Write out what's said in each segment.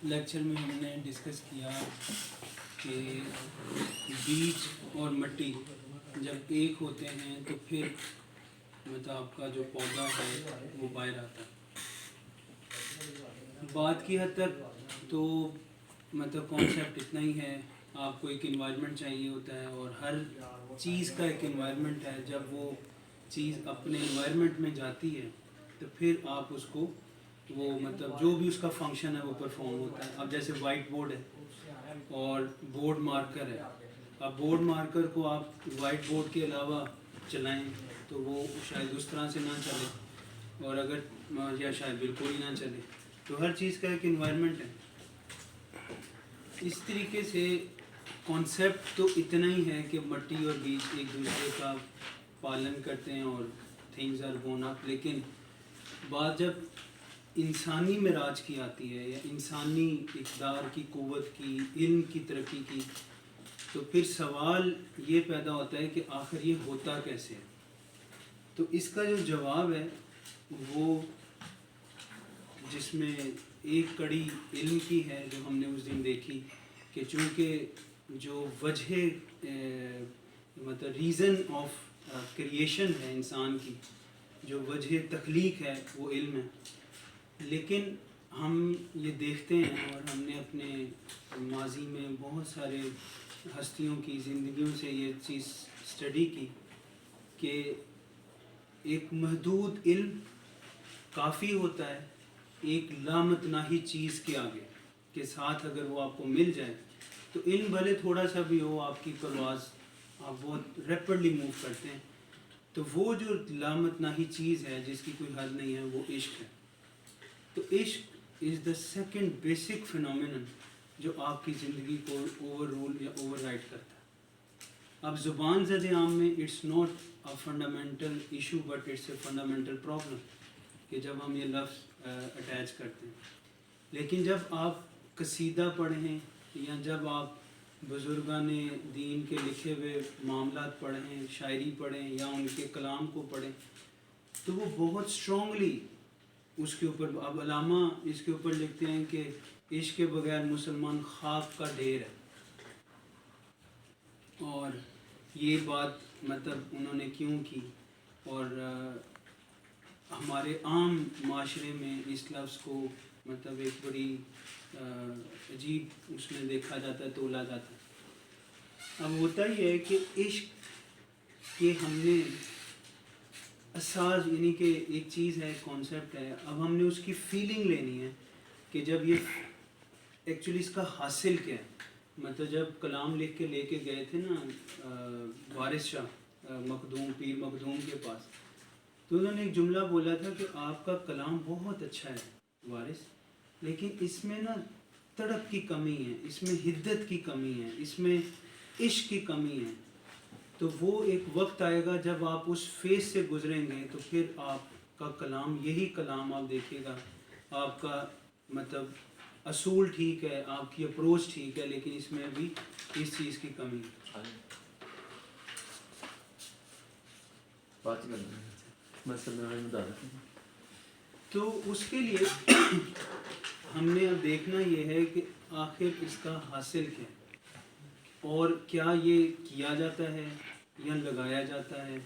Lecture میں ہم نے ڈسکس کیا کہ بیج اور مٹی جب ایک ہوتے ہیں تو پھر مطلب آپ کا جو پودا ہے وہ باہر آتا ہے. بات کی حد تک تو مطلب کانسیپٹ اتنا ہی ہے. آپ کو ایک انوائرمنٹ چاہیے ہوتا ہے اور ہر چیز کا ایک انوائرمنٹ ہے. جب وہ چیز اپنے انوائرمنٹ میں جاتی ہے تو پھر آپ اس کو وہ مطلب جو بھی اس کا فنکشن ہے وہ پرفارم ہوتا ہے. اب جیسے وائٹ بورڈ ہے اور بورڈ مارکر ہے. اب بورڈ مارکر کو آپ وائٹ بورڈ کے علاوہ چلائیں تو وہ شاید اس طرح سے نہ چلے اور اگر یا شاید بالکل ہی نہ چلے. تو ہر چیز کا ایک انوائرمنٹ ہے. اس طریقے سے کانسیپٹ تو اتنا ہی ہے کہ مٹی اور بیج ایک دوسرے کا پالن کرتے ہیں اور تھنگز آر گون اپ. لیکن بات جب انسانی معراج کی آتی ہے یا انسانی اقدار کی، قوت کی، علم کی ترقی کی، تو پھر سوال یہ پیدا ہوتا ہے کہ آخر یہ ہوتا کیسے ہے. تو اس کا جو جواب ہے وہ جس میں ایک کڑی علم کی ہے جو ہم نے اس دن دیکھی کہ چونکہ جو وجہ مطلب ریزن آف کریشن ہے انسان کی، جو وجہ تخلیق ہے وہ علم ہے. لیکن ہم یہ دیکھتے ہیں اور ہم نے اپنے ماضی میں بہت سارے ہستیوں کی زندگیوں سے یہ چیز اسٹڈی کی کہ ایک محدود علم کافی ہوتا ہے ایک لامتناہی چیز کے آگے کے ساتھ. اگر وہ آپ کو مل جائے تو علم بھلے تھوڑا سا بھی ہو، آپ کی پرواز آپ بہت ریپڈلی موو کرتے ہیں. تو وہ جو لامتناہی چیز ہے جس کی کوئی حد نہیں ہے وہ عشق ہے. تو عشق از دا سیکنڈ بیسک فنومینن جو آپ کی زندگی کو اوور رول یا اوور رائڈ کرتا ہے. اب زبان زد عام میں it's not a fundamental issue but it's a fundamental problem کہ جب ہم یہ لفظ اٹیچ کرتے ہیں. لیکن جب آپ قصیدہ پڑھیں یا جب آپ بزرگان دین کے لکھے ہوئے معاملات پڑھیں، شاعری پڑھیں یا ان کے کلام کو پڑھیں تو وہ بہت اسٹرانگلی اس کے اوپر. اب علامہ اس کے اوپر لکھتے ہیں کہ عشق کے بغیر مسلمان خاک کا ڈھیر ہے. اور یہ بات مطلب انہوں نے کیوں کی اور ہمارے عام معاشرے میں اس لفظ کو مطلب ایک بڑی عجیب اس میں دیکھا جاتا ہے، تولا جاتا ہے. اب ہوتا ہی ہے کہ عشق کے ہم نے اساس یعنی کہ ایک چیز ہے، کانسیپٹ ہے. اب ہم نے اس کی فیلنگ لینی ہے کہ جب یہ ایکچولی اس کا حاصل کیا ہے. مطلب جب کلام لکھ کے لے کے گئے تھے نا وارث شاہ مخدوم پیر مخدوم کے پاس، تو انہوں نے ایک جملہ بولا تھا کہ آپ کا کلام بہت اچھا ہے وارث، لیکن اس میں نا تڑپ کی کمی ہے، اس میں حدت کی کمی ہے، اس میں عشق کی کمی ہے. تو وہ ایک وقت آئے گا جب آپ اس فیز سے گزریں گے تو پھر آپ کا کلام یہی کلام آپ دیکھیے گا. آپ کا مطلب اصول ٹھیک ہے، آپ کی اپروچ ٹھیک ہے، لیکن اس میں بھی اس چیز کی کمی ہے. تو اس کے لیے ہم نے اب دیکھنا یہ ہے کہ آخر اس کا حاصل کیا ہے اور کیا یہ کیا جاتا ہے یا لگایا جاتا ہے.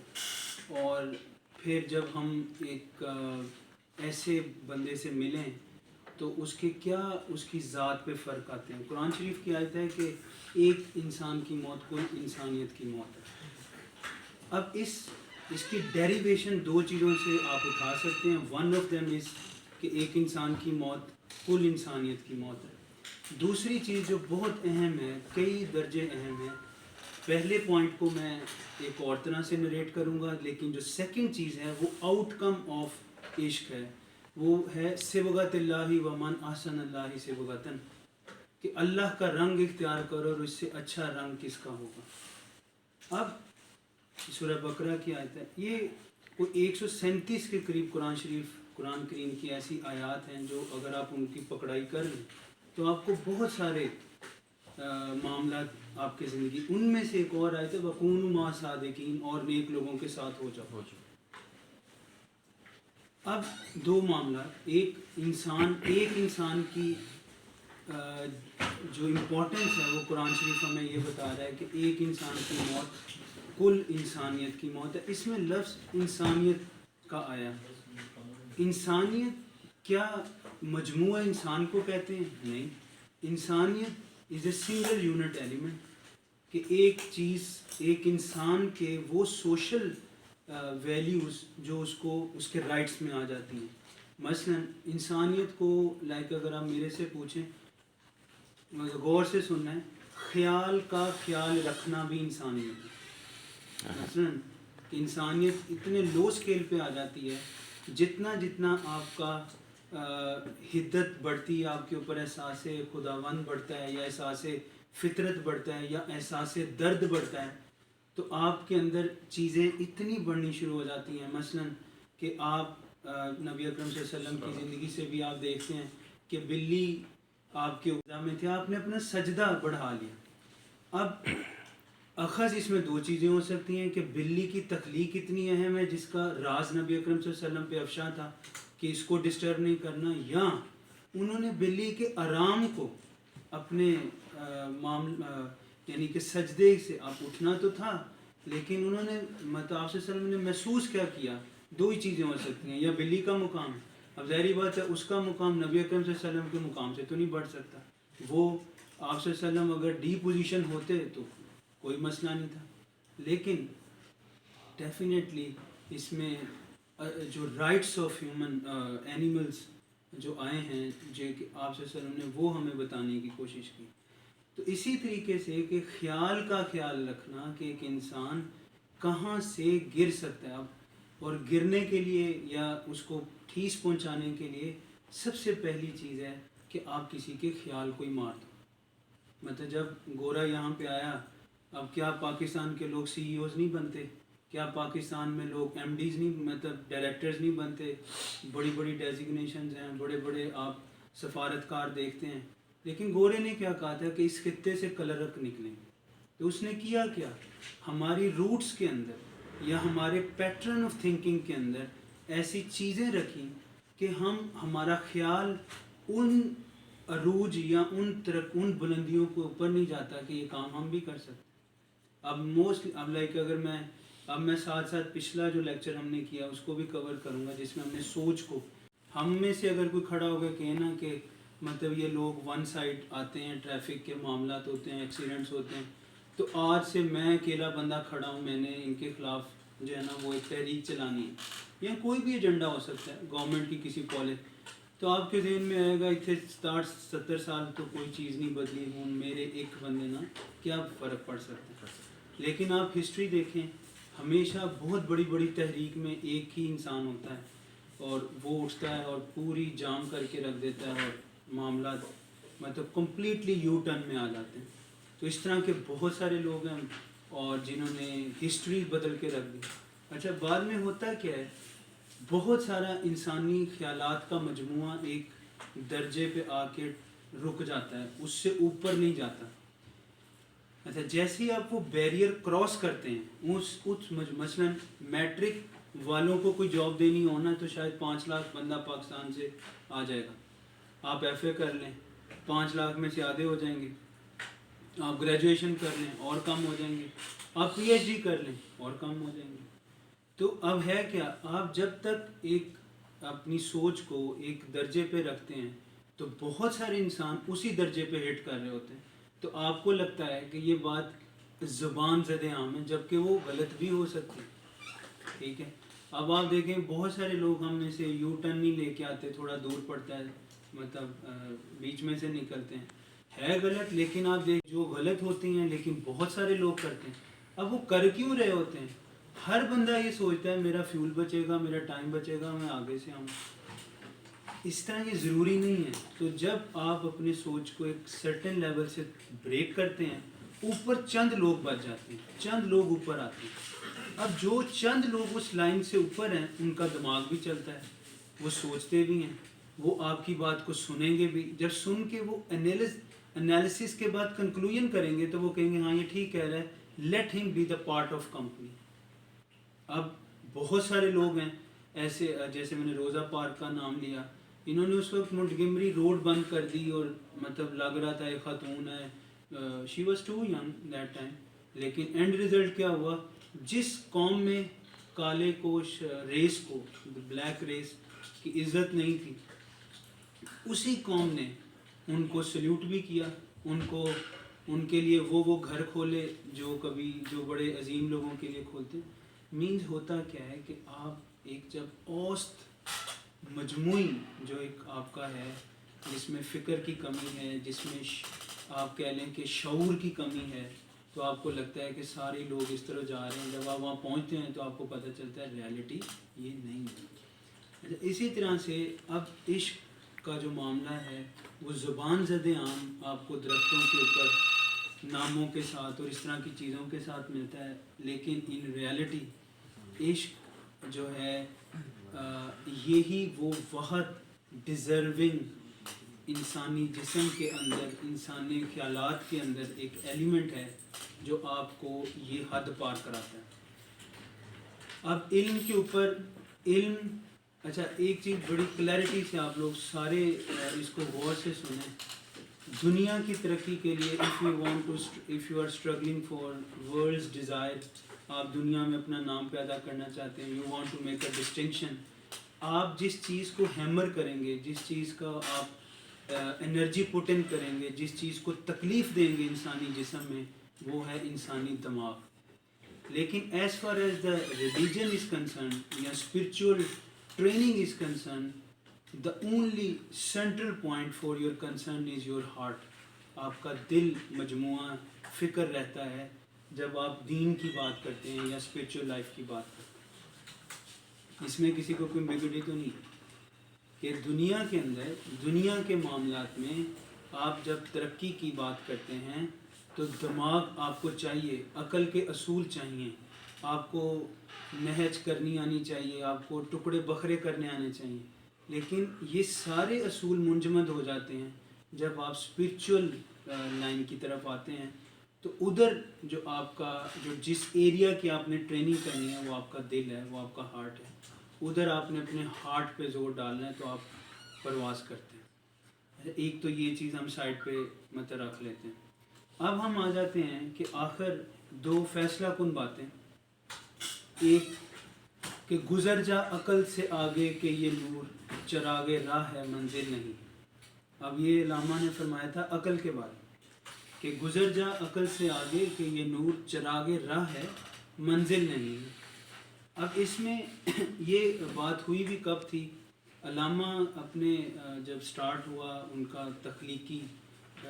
اور پھر جب ہم ایک ایسے بندے سے ملیں تو اس کے کیا اس کی ذات پہ فرق آتے ہیں. قرآن شریف کی آیت ہے کہ ایک انسان کی موت کوئی انسانیت کی موت ہے. اب اس کی ڈیریویشن دو چیزوں سے آپ اٹھا سکتے ہیں. ون آف دیم از کہ ایک انسان کی موت کل انسانیت کی موت ہے. دوسری چیز جو بہت اہم ہے، کئی درجے اہم ہے، پہلے پوائنٹ کو میں ایک اور طرح سے نریٹ کروں گا، لیکن جو سیکنڈ چیز ہے وہ آؤٹ کم آف عشق ہے، وہ ہے صبغۃ اللہ و من احسن اللہ صبغۃً، کہ اللہ کا رنگ اختیار کرو اور اس سے اچھا رنگ کس کا ہوگا. اب سورہ بقرہ کی آیت ہے، یہ کوئی 137 کے قریب قرآن کریم کی ایسی آیات ہیں جو اگر آپ ان کی پکڑائی کر لیں تو آپ کو بہت سارے معاملات آپ کی زندگی. ان میں سے ایک اور آیت ہے وَكُونُوا مَعَ الصَّادِقِينَ، اور نیک لوگوں کے ساتھ ہو جاؤ. اب دو معاملات، ایک انسان کی جو امپورٹنس ہے وہ قرآن شریف ہمیں یہ بتا رہا ہے کہ ایک انسان کی موت کل انسانیت کی موت ہے. اس میں لفظ انسانیت کا آیا. انسانیت کیا مجموعہ انسان کو کہتے ہیں؟ نہیں. انسانیت از اے سنگل یونٹ ایلیمنٹ، کہ ایک چیز، ایک انسان کے وہ سوشل ویلیوز جو اس کے رائٹس میں آ جاتی ہیں. مثلا انسانیت کو اگر آپ میرے سے پوچھیں، غور سے سننا ہے، خیال کا خیال رکھنا بھی انسانیت ہے. مثلا انسانیت اتنے لو اسکیل پہ آ جاتی ہے، جتنا آپ کا حدت بڑھتی ہے، آپ کے اوپر احساس خداوند بڑھتا ہے، یا احساس فطرت بڑھتا ہے، یا احساس درد بڑھتا ہے، تو آپ کے اندر چیزیں اتنی بڑھنی شروع ہو جاتی ہیں. مثلا کہ آپ نبی اکرم صلی اللہ علیہ وسلم کی زندگی سے بھی آپ دیکھتے ہیں کہ بلی آپ کے عہدہ میں تھے، آپ نے اپنا سجدہ بڑھا لیا. اب اخذ اس میں دو چیزیں ہو سکتی ہیں، کہ بلی کی تخلیق اتنی اہم ہے جس کا راز نبی اکرم صلی اللہ علیہ وسلم پہ افشاں تھا کہ اس کو ڈسٹرب نہیں کرنا، یا انہوں نے بلی کے آرام کو اپنے یعنی کہ سجدے سے آپ اٹھنا تو تھا، لیکن انہوں نے آپ صلی اللہ علیہ وسلم نے محسوس کیا کیا. دو ہی چیزیں ہو سکتی ہیں، یا بلی کا مقام، اب ظاہری بات ہے اس کا مقام نبی اکرم صلی اللہ علیہ وسلم کے مقام سے تو نہیں بڑھ سکتا. وہ آپ صلی اللہ علیہ وسلم اگر ڈی پوزیشن ہوتے تو کوئی مسئلہ نہیں تھا. لیکن ڈیفینیٹلی اس میں جو رائٹس آف ہیومن اینیملس جو آئے ہیں، جو کہ آپ صلی اللہ علیہ وسلم نے وہ ہمیں بتانے کی کوشش کی. تو اسی طریقے سے کہ خیال کا خیال رکھنا کہ ایک انسان کہاں سے گر سکتا ہے. اب اور گرنے کے لیے یا اس کو ٹھیس پہنچانے کے لیے سب سے پہلی چیز ہے کہ آپ کسی کے خیال کو ہی مار دو. مطلب جب گورا یہاں پہ آیا، اب کیا پاکستان کے لوگ سی ای اوز نہیں بنتے؟ کیا پاکستان میں لوگ ایم ڈیز نہیں، مطلب ڈائریکٹرز نہیں بنتے؟ بڑی بڑی ڈیزگنیشنز ہیں، بڑے بڑے آپ سفارتکار دیکھتے ہیں. لیکن گورے نے کیا کہا تھا کہ اس خطے سے کلرک نکلیں. تو اس نے کیا کیا؟ ہماری روٹس کے اندر یا ہمارے پیٹرن آف تھنکنگ کے اندر ایسی چیزیں رکھیں کہ ہمارا خیال ان عروج یا ان بلندیوں کے اوپر نہیں جاتا کہ یہ کام ہم بھی کر سکتے. اب اگر میں ساتھ ساتھ پچھلا جو لیکچر ہم نے کیا اس کو بھی کور کروں گا، جس میں ہم نے سوچ کو، ہم میں سے اگر کوئی کھڑا ہوگا کہنا کہ مطلب یہ لوگ ون سائڈ آتے ہیں، ٹریفک کے معاملات ہوتے ہیں، ایکسیڈنٹس ہوتے ہیں، تو آج سے میں اکیلا بندہ کھڑا ہوں، میں نے ان کے خلاف جو ہے نا وہ ایک تحریک چلانی ہے، یا کوئی بھی ایجنڈا ہو سکتا ہے گورنمنٹ کی کسی پالیسی، تو آپ کے ذہن میں آئے گا اتنے 60-70 سال تو کوئی چیز نہیں بدلی، ہوں میرے ایک بندے نا کیا فرق پڑ سکتا ہے. لیکن آپ ہسٹری دیکھیں، ہمیشہ بہت بڑی بڑی تحریک میں ایک ہی انسان ہوتا ہے اور وہ اٹھتا ہے اور پوری جام کر کے رکھ دیتا ہے، اور معاملات مطلب کمپلیٹلی یو ٹرن میں آ جاتے ہیں. تو اس طرح کے بہت سارے لوگ ہیں اور جنہوں نے ہسٹری بدل کے رکھ دی. اچھا، بعد میں ہوتا کیا ہے، بہت سارا انسانی خیالات کا مجموعہ ایک درجے پہ آ کے رک جاتا ہے، اس سے اوپر نہیں جاتا. اچھا، جیسے ہی آپ وہ بیریئر کراس کرتے ہیں، مثلا میٹرک والوں کو کوئی جاب دینی ہونا تو شاید 5 لاکھ بندہ پاکستان سے آ جائے گا. آپ ایف اے کر لیں، 5 لاکھ میں سے آدھے ہو جائیں گے. آپ گریجویشن کر لیں اور کم ہو جائیں گے. آپ پی ایچ ڈی کر لیں اور کم ہو جائیں گے. تو اب ہے کیا، آپ جب تک ایک اپنی سوچ کو ایک درجے پہ رکھتے ہیں تو بہت سارے انسان اسی درجے پہ ہٹ کر رہے ہوتے ہیں. تو آپ کو لگتا ہے کہ یہ بات زبان زد عام ہے، جبکہ وہ غلط بھی ہو سکتی ہے. ٹھیک ہے، اب آپ دیکھیں بہت سارے لوگ ہم میں سے یو ٹرن نہیں لے کے آتے، تھوڑا دور پڑتا ہے، مطلب بیچ میں سے نکلتے ہیں. ہے غلط، لیکن آپ دیکھ جو غلط ہوتی ہیں لیکن بہت سارے لوگ کرتے ہیں. اب وہ کر کیوں رہے ہوتے ہیں؟ ہر بندہ یہ سوچتا ہے میرا فیول بچے گا، میرا ٹائم بچے گا، میں آگے سے آؤں. اس طرح یہ ضروری نہیں ہے. تو جب آپ اپنی سوچ کو ایک سرٹن لیول سے بریک کرتے ہیں، اوپر چند لوگ بچ جاتے ہیں، چند لوگ اوپر آتے ہیں. اب جو چند لوگ اس لائن سے اوپر ہیں ان کا دماغ بھی چلتا ہے، وہ سوچتے بھی ہیں، وہ آپ کی بات کو سنیں گے بھی. جب سن کے وہ انالیسس کے بعد کنکلوژن کریں گے تو وہ کہیں گے ہاں یہ ٹھیک کہہ رہا ہے، لیٹ ہم be the part of company. اب بہت سارے لوگ ہیں ایسے، جیسے میں نے روزہ پارک کا نام لیا، انہوں نے اس وقت منٹگمری روڈ بند کر دی اور مطلب لگ رہا تھا ایک خاتون ہے، she was too young that time, لیکن اینڈ رزلٹ کیا ہوا، جس قوم میں کالے کو ریس کو بلیک ریس کی عزت نہیں تھی، اسی قوم نے ان کو سلیوٹ بھی کیا، ان کو ان کے لیے وہ گھر کھولے جو بڑے عظیم لوگوں کے لیے کھولتے. مینز ہوتا کیا ہے کہ آپ ایک جب اوسط مجموعی جو ایک آپ کا ہے، جس میں فکر کی کمی ہے، جس میں آپ کہہ لیں کہ شعور کی کمی ہے، تو آپ کو لگتا ہے کہ سارے لوگ اس طرح جا رہے ہیں. جب آپ وہاں پہنچتے ہیں تو آپ کو پتہ چلتا ہے ریالٹی یہ نہیں ہے. اسی طرح سے اب عشق کا جو معاملہ ہے وہ زبان زد عام آپ کو درختوں کے اوپر ناموں کے ساتھ اور اس طرح کی چیزوں کے ساتھ ملتا ہے، لیکن ان ریالٹی عشق جو ہے یہی وہ وحد ڈیزرونگ انسانی جسم کے اندر، انسانی خیالات کے اندر ایک ایلیمنٹ ہے جو آپ کو یہ حد پار کراتا ہے. اب علم کے اوپر علم، اچھا ایک چیز بڑی کلیئرٹی سے آپ لوگ سارے اس کو غور سے سنیں. دنیا کی ترقی کے لیے if you are struggling for world's desire، آپ دنیا میں اپنا نام پیدا کرنا چاہتے ہیں، you want to make a distinction، آپ جس چیز کو ہیمر کریں گے، جس چیز کا آپ انرجی پٹ ان کریں گے، جس چیز کو تکلیف دیں گے انسانی جسم میں، وہ ہے انسانی دماغ. لیکن as far as the religion is concerned یا spiritual training is concerned, the only central point for your concern is your heart. آپ کا دل مجموعہ فکر رہتا ہے جب آپ دین کی بات کرتے ہیں یا اسپرچول لائف کی بات کرتے ہیں. اس میں کسی کو کوئی بگڑی تو نہیں کہ دنیا کے اندر، دنیا کے معاملات میں آپ جب ترقی کی بات کرتے ہیں تو دماغ آپ کو چاہیے، عقل کے اصول چاہیے، آپ کو نہج کرنی آنی چاہیے، آپ کو ٹکڑے بکھرے کرنے آنے چاہیے. لیکن یہ سارے اصول منجمد ہو جاتے ہیں جب آپ اسپرچول لائن کی طرف آتے ہیں. تو ادھر جو آپ کا جس ایریا کی آپ نے ٹریننگ کرنی ہے وہ آپ کا دل ہے، وہ آپ کا ہارٹ ہے. ادھر آپ نے اپنے ہارٹ پہ زور ڈالنا ہے تو آپ پرواز کرتے ہیں. ایک تو یہ چیز ہم سائڈ پہ مطلب رکھ لیتے ہیں. اب ہم آ جاتے ہیں کہ آخر دو فیصلہ کن باتیں، ایک کہ گزر جا عقل سے آگے کہ یہ نور چراغ راہ ہے منزل نہیں. اب یہ علامہ نے فرمایا تھا عقل کے بارے کہ گزر جا عقل سے آگے کہ یہ نور چراغ راہ ہے منزل نہیں. اب اس میں یہ بات ہوئی بھی کب تھی؟ علامہ اپنے جب سٹارٹ ہوا ان کا تخلیقی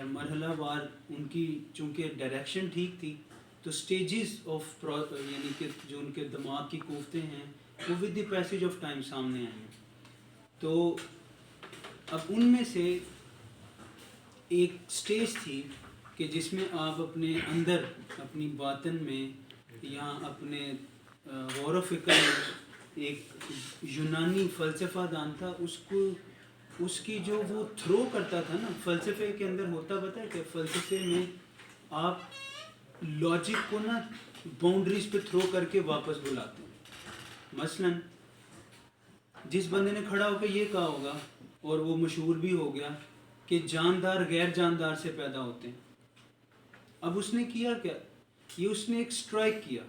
مرحلہ وار، ان کی چونکہ ڈائریکشن ٹھیک تھی تو سٹیجز آف یعنی کہ جو ان کے دماغ کی کوفتیں ہیں وہ with the passage of time سامنے آئے ہیں. تو اب ان میں سے ایک سٹیج تھی کہ جس میں آپ اپنے اندر، اپنی باطن میں یا اپنے غور و فکر میں، ایک یونانی فلسفہ دان تھا، اس کی جو وہ تھرو کرتا تھا نا، فلسفے کے اندر ہوتا پتہ ہے کہ فلسفے میں آپ لاجک کو نا باؤنڈریز پہ تھرو کر کے واپس بلاتے ہیں. مثلاً جس بندے نے کھڑا ہو کے یہ کہا ہوگا اور وہ مشہور بھی ہو گیا کہ جاندار غیر جاندار سے پیدا ہوتے ہیں. اب اس نے کیا کیا؟ یہ اس نے ایک سٹرائک کیا.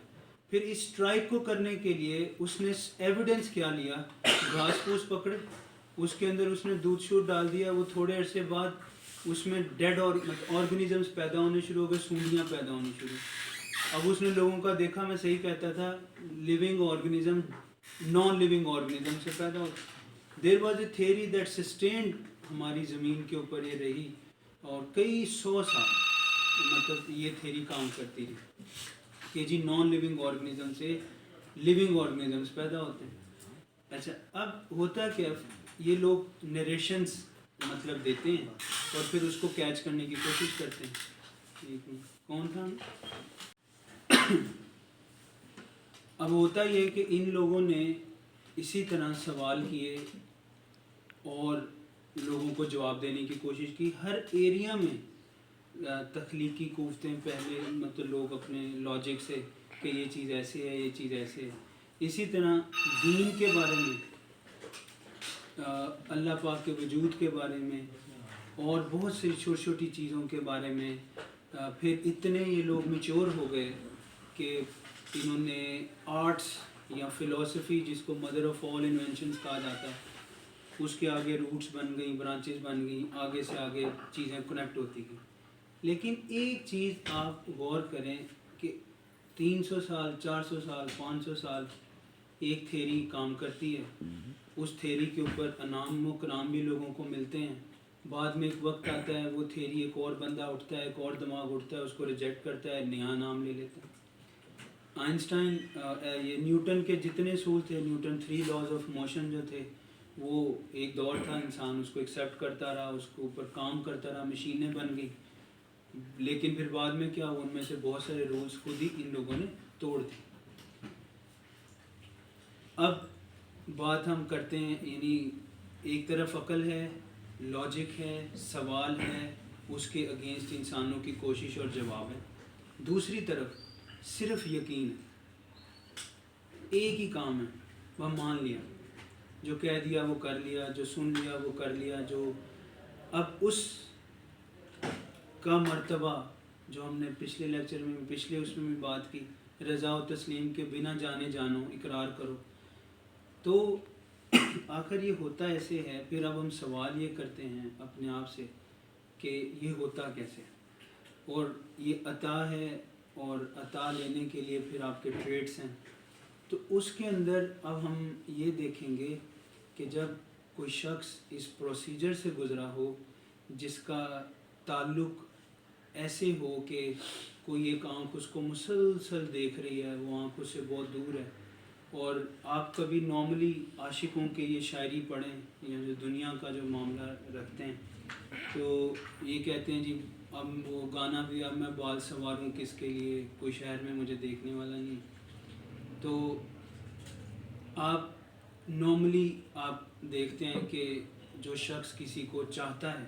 پھر اس سٹرائک کو کرنے کے لیے اس نے ایویڈنس کیا لیا؟ گھاس پھوس پکڑے، اس کے اندر اس نے دودھ شود ڈال دیا، وہ تھوڑے عرصے بعد اس میں ڈیڈ آرگنیزمس پیدا ہونے شروع ہو گئے، سونڈیاں پیدا ہونی شروع. اب اس نے لوگوں کا دیکھا، میں صحیح کہتا تھا، living organism non living organism سے پیدا ہوتا. There was a theory that sustained ہماری زمین کے اوپر یہ رہی اور کئی 100 سال مطلب یہ تھیوری کام کرتی رہی کہ جی نان لیونگ آرگنیزم سے لیونگ آرگنیزمس پیدا ہوتے ہیں. اچھا اب ہوتا کہ یہ لوگ نریشنز مطلب دیتے ہیں اور پھر اس کو کیچ کرنے کی کوشش کرتے ہیں. کون تھا؟ اب ہوتا یہ کہ ان لوگوں نے اسی طرح سوال کیے اور لوگوں کو جواب دینے کی کوشش کی. ہر ایریا میں تخلیقی کوفتیں پہلے مطلب لوگ اپنے لاجک سے کہ یہ چیز ایسے ہے، یہ چیز ایسے ہے. اسی طرح دین کے بارے میں اللہ پاک کے وجود کے بارے میں اور بہت سی چھوٹی چھوٹی چیزوں کے بارے میں. پھر اتنے یہ لوگ میچور ہو گئے کہ انہوں نے آرٹس یا فلاسفی جس کو مدر آف آل انوینشنز کہا جاتا ہے اس کے آگے روٹس بن گئیں, برانچز بن گئیں, آگے سے آگے چیزیں کنیکٹ ہوتی گئیں. لیکن ایک چیز آپ غور کریں کہ 300 سال 400 سال 500 سال ایک تھیری کام کرتی ہے, اس تھیری کے اوپر انعام و کرام بھی لوگوں کو ملتے ہیں. بعد میں ایک وقت آتا ہے وہ تھیری ایک اور بندہ اٹھتا ہے, ایک اور دماغ اٹھتا ہے, اس کو ریجیکٹ کرتا ہے, نیا نام لے لیتا ہے. آئنسٹائن یہ نیوٹن کے جتنے اصول تھے, نیوٹن 3 لاز آف موشن جو تھے, وہ ایک دور تھا انسان اس کو ایکسیپٹ کرتا رہا, اس کے اوپر کام کرتا رہا, مشینیں بن گئی. لیکن پھر بعد میں کیا, ان میں سے بہت سارے رولز خود ہی ان لوگوں نے توڑ دی. اب بات ہم کرتے ہیں, یعنی ایک طرف عقل ہے, لاجک ہے, سوال ہے, اس کے اگینسٹ انسانوں کی کوشش اور جواب ہے. دوسری طرف صرف یقین ہے, ایک ہی کام ہے, وہ مان لیا, جو کہہ دیا وہ کر لیا, جو سن لیا وہ کر لیا. جو اب اس کا مرتبہ جو ہم نے پچھلے لیکچر میں پچھلے اس میں بھی بات کی, رضا و تسلیم کے بنا جانے جانو اقرار کرو. تو آخر یہ ہوتا ایسے ہے. پھر اب ہم سوال یہ کرتے ہیں اپنے آپ سے کہ یہ ہوتا کیسے ہے, اور یہ عطا ہے, اور عطا لینے کے لیے پھر آپ کے ٹریٹس ہیں. تو اس کے اندر اب ہم یہ دیکھیں گے کہ جب کوئی شخص اس پروسیجر سے گزرا ہو جس کا تعلق ایسے ہو کہ کوئی ایک آنکھ اس کو مسلسل دیکھ رہی ہے, وہ آنکھ اس سے بہت دور ہے. اور آپ کبھی نارملی عاشقوں کے یہ شاعری پڑھیں یا جو دنیا کا جو معاملہ رکھتے ہیں, تو یہ کہتے ہیں جی اب وہ گانا بھی, اب میں بال سنواروں کس کے لیے, کوئی شہر میں مجھے دیکھنے والا نہیں. تو آپ نارملی آپ دیکھتے ہیں کہ جو شخص کسی کو چاہتا ہے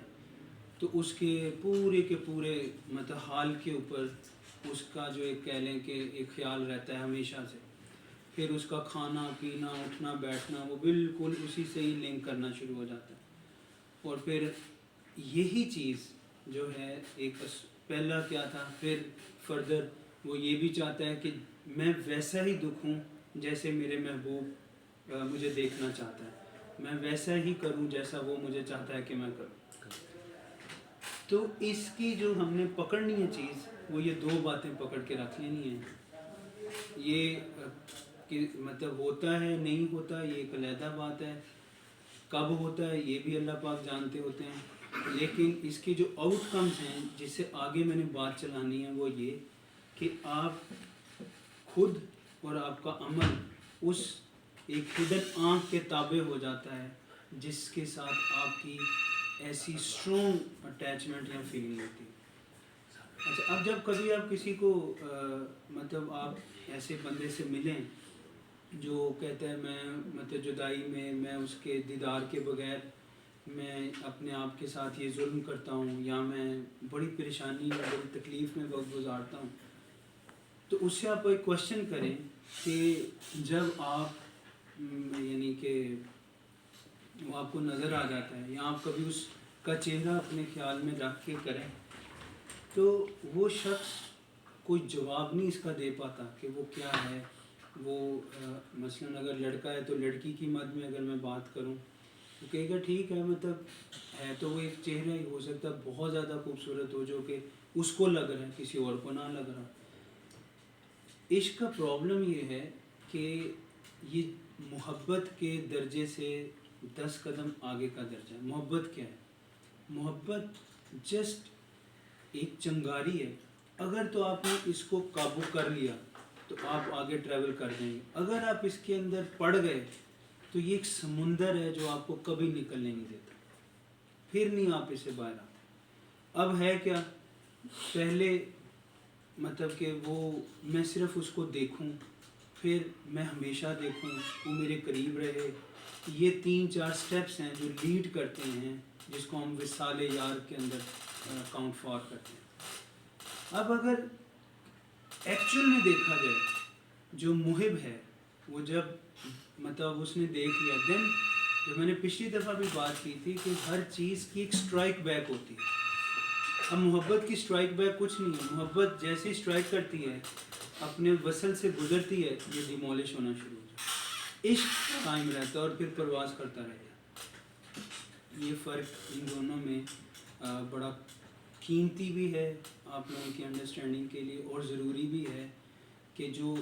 تو اس کے پورے مطلب حال کے اوپر اس کا جو ایک کہہ لیں کہ ایک خیال رہتا ہے ہمیشہ سے. پھر اس کا کھانا پینا اٹھنا بیٹھنا وہ بالکل اسی سے ہی لنک کرنا شروع ہو جاتا ہے. اور پھر یہی چیز جو ہے ایک پہلا کیا تھا, پھر فردر وہ یہ بھی چاہتا ہے کہ میں ویسا ہی دکھ ہوں جیسے میرے محبوب مجھے دیکھنا چاہتا ہے, میں ویسا ہی کروں جیسا وہ مجھے چاہتا ہے کہ میں کروں. تو اس کی جو ہم نے پکڑنی ہے چیز, وہ یہ 2 باتیں پکڑ کے رکھ لینی ہیں. یہ کہ مطلب ہوتا ہے نہیں ہوتا یہ ایک علیحدہ بات ہے, کب ہوتا ہے یہ بھی اللہ پاک جانتے ہوتے ہیں. لیکن اس کی جو آؤٹ کمز ہیں جس سے آگے میں نے بات چلانی ہے وہ یہ کہ آپ خود اور آپ کا عمل اس ایک ہڈن آنکھ کے تابع ہو جاتا ہے جس کے ساتھ آپ کی ایسی اسٹرانگ اٹیچمنٹ یا فیلنگ ہوتی ہے. اچھا, اب جب کبھی آپ کسی کو مطلب آپ ایسے بندے سے ملیں جو کہتا ہے میں مطلب جدائی میں اس کے دیدار کے بغیر میں اپنے آپ کے ساتھ یہ ظلم کرتا ہوں, یا میں بڑی پریشانی میں بڑی تکلیف میں وقت گزارتا ہوں, تو اس سے آپ ایک کوشچن کریں کہ جب آپ یعنی کہ وہ آپ کو نظر آ جاتا ہے یا آپ کبھی اس کا چہرہ اپنے خیال میں رکھ کے کریں, تو وہ شخص کوئی جواب نہیں اس کا دے پاتا کہ وہ کیا ہے. وہ مثلاً اگر لڑکا ہے تو لڑکی کی مد میں اگر میں بات کروں تو کہے گا ٹھیک ہے, مطلب ہے تو وہ ایک چہرہ ہی, ہو سکتا ہے بہت زیادہ خوبصورت ہو جو کہ اس کو لگ رہا ہے کسی اور کو نہ لگ رہا. عشق کا پرابلم یہ ہے کہ یہ محبت کے درجے سے 10 قدم آگے کا درجہ ہے. محبت کیا ہے؟ محبت جسٹ ایک چنگاری ہے. اگر تو آپ نے اس کو قابو کر لیا تو آپ آگے ٹریول کر جائیں گے. اگر آپ اس کے اندر پڑ گئے تو یہ ایک سمندر ہے جو آپ کو کبھی نکلنے نہیں دیتا, پھر نہیں آپ اسے باہر آتے. اب ہے کیا, پہلے مطلب کہ وہ میں صرف اس کو دیکھوں, پھر میں ہمیشہ دیکھوں, وہ میرے قریب رہے. یہ 3-4 سٹیپس ہیں جو لیڈ کرتے ہیں جس کو ہم وصال یار کے اندر کاؤنٹ فار کرتے ہیں. اب اگر ایکچوئل میں دیکھا جائے جو محب ہے وہ جب مطلب اس نے دیکھ لیا دین جو میں نے پچھلی دفعہ بھی بات کی تھی کہ ہر چیز کی ایک اسٹرائک بیک ہوتی ہے. اب محبت کی اسٹرائک بیک کچھ نہیں ہے. محبت جیسی اسٹرائک کرتی ہے اپنے وصل سے گزرتی ہے یہ ڈیمولش ہونا شروع ہو جاتا ہے. عشق قائم رہتا ہے اور پھر پرواز کرتا رہتا ہے. یہ فرق ان دونوں میں بڑا قیمتی بھی ہے آپ لوگوں کی انڈرسٹینڈنگ کے لیے, اور ضروری بھی ہے کہ جو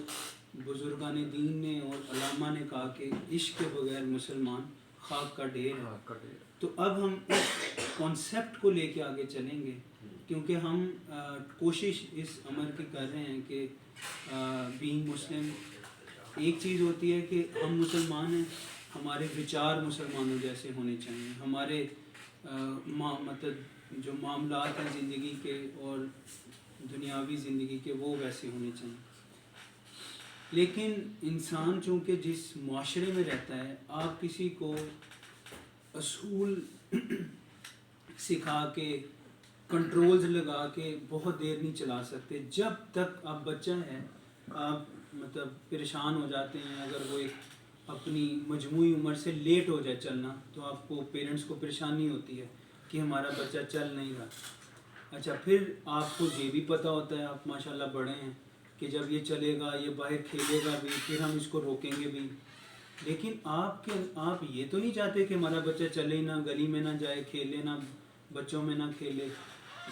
بزرگان دین نے اور علامہ نے کہا کہ عشق کے بغیر مسلمان خاک کا ڈھیر ہے. تو اب ہم اس کانسیپٹ کو لے کے آگے چلیں گے, کیونکہ ہم کوشش اس عمر کی کر رہے ہیں کہ بینگ مسلم ایک چیز ہوتی ہے کہ ہم مسلمان ہیں, ہمارے وچار مسلمانوں جیسے ہونے چاہیے, ہمارے مطلب جو معاملات ہیں زندگی کے اور دنیاوی زندگی کے وہ ویسے ہونے چاہیے. لیکن انسان چونکہ جس معاشرے میں رہتا ہے, آپ کسی کو اصول سکھا کے کنٹرولز لگا کے بہت دیر نہیں چلا سکتے. جب تک آپ بچہ ہے آپ مطلب پریشان ہو جاتے ہیں. اگر وہ ایک اپنی مجموعی عمر سے لیٹ ہو جائے چلنا تو آپ کو پیرنٹس کو پریشانی ہوتی ہے کہ ہمارا بچہ چل نہیں رہا. اچھا, پھر آپ کو یہ بھی پتہ ہوتا ہے, آپ ماشاءاللہ بڑے ہیں, کہ جب یہ چلے گا یہ باہر کھیلے گا بھی, پھر ہم اس کو روکیں گے بھی. لیکن آپ یہ تو نہیں چاہتے کہ ہمارا بچہ چلے نہ, گلی میں نہ جائے کھیلے, نہ بچوں میں نہ کھیلے.